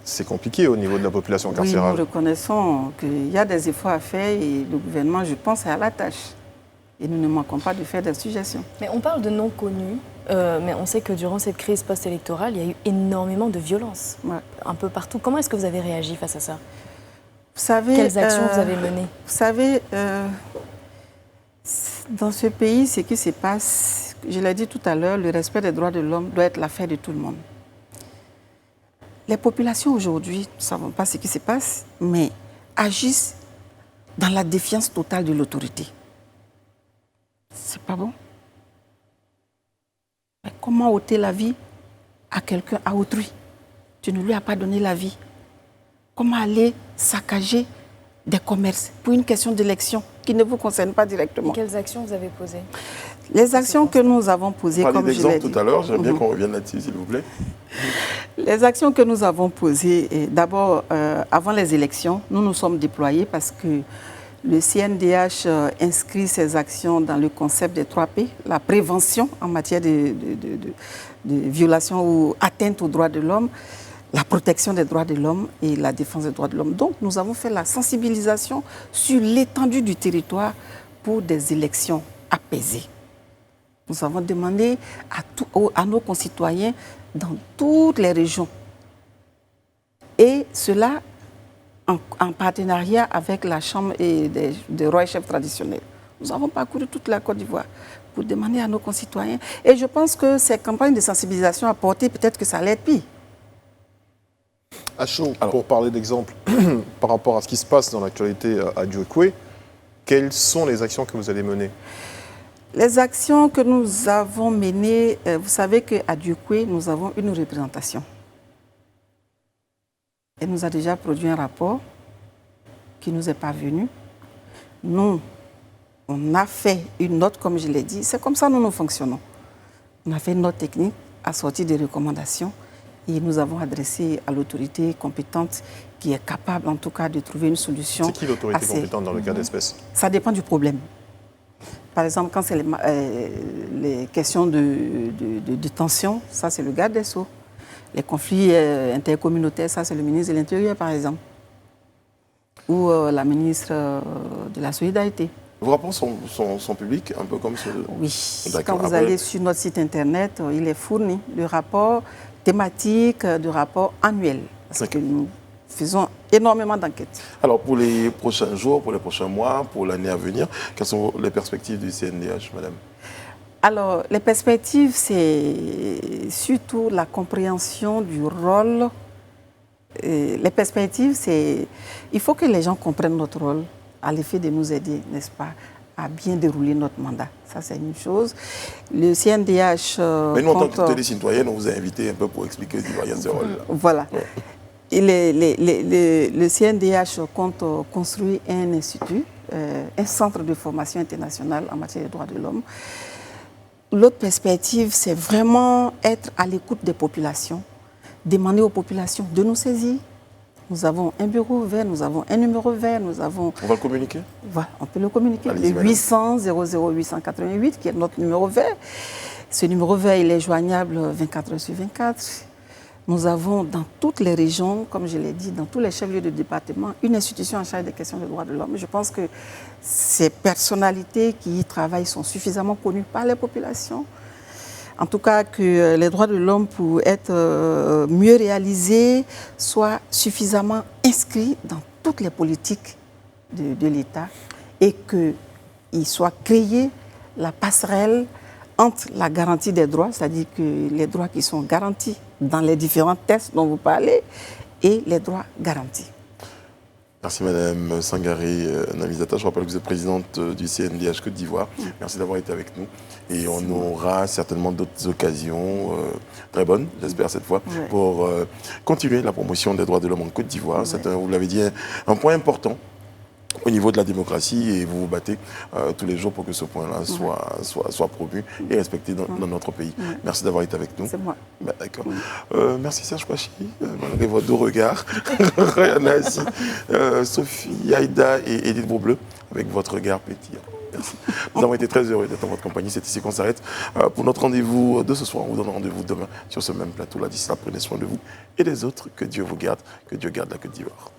c'est compliqué au niveau de la population carcérale. Oui, nous reconnaissons qu'il y a des efforts à faire et le gouvernement, je pense, est à la tâche. Et nous ne manquons pas de faire des suggestions. Mais on parle de non connus, mais on sait que durant cette crise post-électorale, il y a eu énormément de violence, un peu partout. Comment est-ce que vous avez réagi face à ça? Vous savez, quelles actions vous avez menées? Vous savez, dans ce pays, ce qui se passe, je l'ai dit tout à l'heure, le respect des droits de l'homme doit être l'affaire de tout le monde. Les populations aujourd'hui, nous ne savons pas ce qui se passe, mais agissent dans la défiance totale de l'autorité. C'est pas bon. Mais comment ôter la vie à quelqu'un, à autrui? Tu ne lui as pas donné la vie. Comment aller saccager des commerces pour une question d'élection qui ne vous concerne pas directement? Et quelles actions vous avez posées? Les actions que nous avons posées, comme je l'ai dit. tout à l'heure, j'aimerais bien qu'on revienne là-dessus, s'il vous plaît. Les actions que nous avons posées, d'abord, avant les élections, nous nous sommes déployés parce que le CNDH inscrit ses actions dans le concept des 3P, la prévention en matière de violation ou atteinte aux droits de l'homme, la protection des droits de l'homme et la défense des droits de l'homme. Donc, nous avons fait la sensibilisation sur l'étendue du territoire pour des élections apaisées. Nous avons demandé à nos concitoyens dans toutes les régions. Et cela en partenariat avec la Chambre des rois et chefs traditionnels. Nous avons parcouru toute la Côte d'Ivoire pour demander à nos concitoyens. Et je pense que ces campagnes de sensibilisation apportées, peut-être que ça allait être pire. À chaud, pour parler d'exemple, par rapport à ce qui se passe dans l'actualité à Djokwe, quelles sont les actions que vous allez mener? Les actions que nous avons menées, vous savez qu'à Djokwe, nous avons une représentation. Elle nous a déjà produit un rapport qui nous est parvenu. Nous, on a fait une note, comme je l'ai dit. C'est comme ça que nous fonctionnons. On a fait une note technique assortie de recommandations et nous avons adressé à l'autorité compétente qui est capable, en tout cas, de trouver une solution. C'est qui l'autorité compétente dans le cas d'espèce? Ça dépend du problème. Par exemple, quand c'est les questions de tension, ça, c'est le garde des Sceaux. Les conflits intercommunautaires, ça, c'est le ministre de l'Intérieur, par exemple. Ou la ministre de la Solidarité. Vos rapports sont publics, un peu comme ceux de... Oui. Quand vous allez sur notre site internet, il est fourni le rapport thématique, de rapport annuel. Parce que nous faisons énormément d'enquêtes. Alors, pour les prochains jours, pour les prochains mois, pour l'année à venir, quelles sont les perspectives du CNDH, madame? Alors, les perspectives, c'est surtout la compréhension du rôle. Les perspectives, c'est... Il faut que les gens comprennent notre rôle à l'effet de nous aider, n'est-ce pas, à bien dérouler notre mandat. Ça, c'est une chose. Le CNDH... Mais nous, en tant que télécitoyenne, on vous a invité un peu pour expliquer ce rôle. Voilà. Ouais. Et le CNDH compte construire un institut, un centre de formation internationale en matière des droits de l'homme. L'autre perspective, c'est vraiment être à l'écoute des populations, demander aux populations de nous saisir. Nous avons un bureau vert, nous avons un numéro vert, nous avons... On va le communiquer? Voilà, on peut le communiquer. Le 800 00 888, qui est notre numéro vert. Ce numéro vert, il est joignable 24 heures sur 24. Nous avons dans toutes les régions, comme je l'ai dit, dans tous les chefs-lieux de département, une institution en charge des questions des droits de l'homme. Je pense que ces personnalités qui y travaillent sont suffisamment connues par les populations. En tout cas, que les droits de l'homme, pour être mieux réalisés, soient suffisamment inscrits dans toutes les politiques de l'État et qu'il soit créé la passerelle entre la garantie des droits, c'est-à-dire que les droits qui sont garantis dans les différents textes dont vous parlez, et les droits garantis. Merci Madame Sangaré Namizata. Je rappelle que vous êtes présidente du CNDH Côte d'Ivoire. Merci d'avoir été avec nous. Et on aura certainement d'autres occasions très bonnes, j'espère cette fois, pour continuer la promotion des droits de l'homme en Côte d'Ivoire. C'est, vous l'avez dit, un point important au niveau de la démocratie et vous vous battez tous les jours pour que ce point-là soit promu et respecté dans notre pays. Merci d'avoir été avec nous. C'est moi. Bah, d'accord. Merci Serge Kouachi, malgré vos deux regards. Rayana, Sophie, Aïda et Edith Beaubleu, avec votre regard pétillant. Merci. Nous avons été très heureux d'être en votre compagnie. C'est ici qu'on s'arrête pour notre rendez-vous de ce soir. On vous donne rendez-vous demain sur ce même plateau. Là, d'ici là, prenez soin de vous et des autres. Que Dieu vous garde, que Dieu garde la Côte d'Ivoire.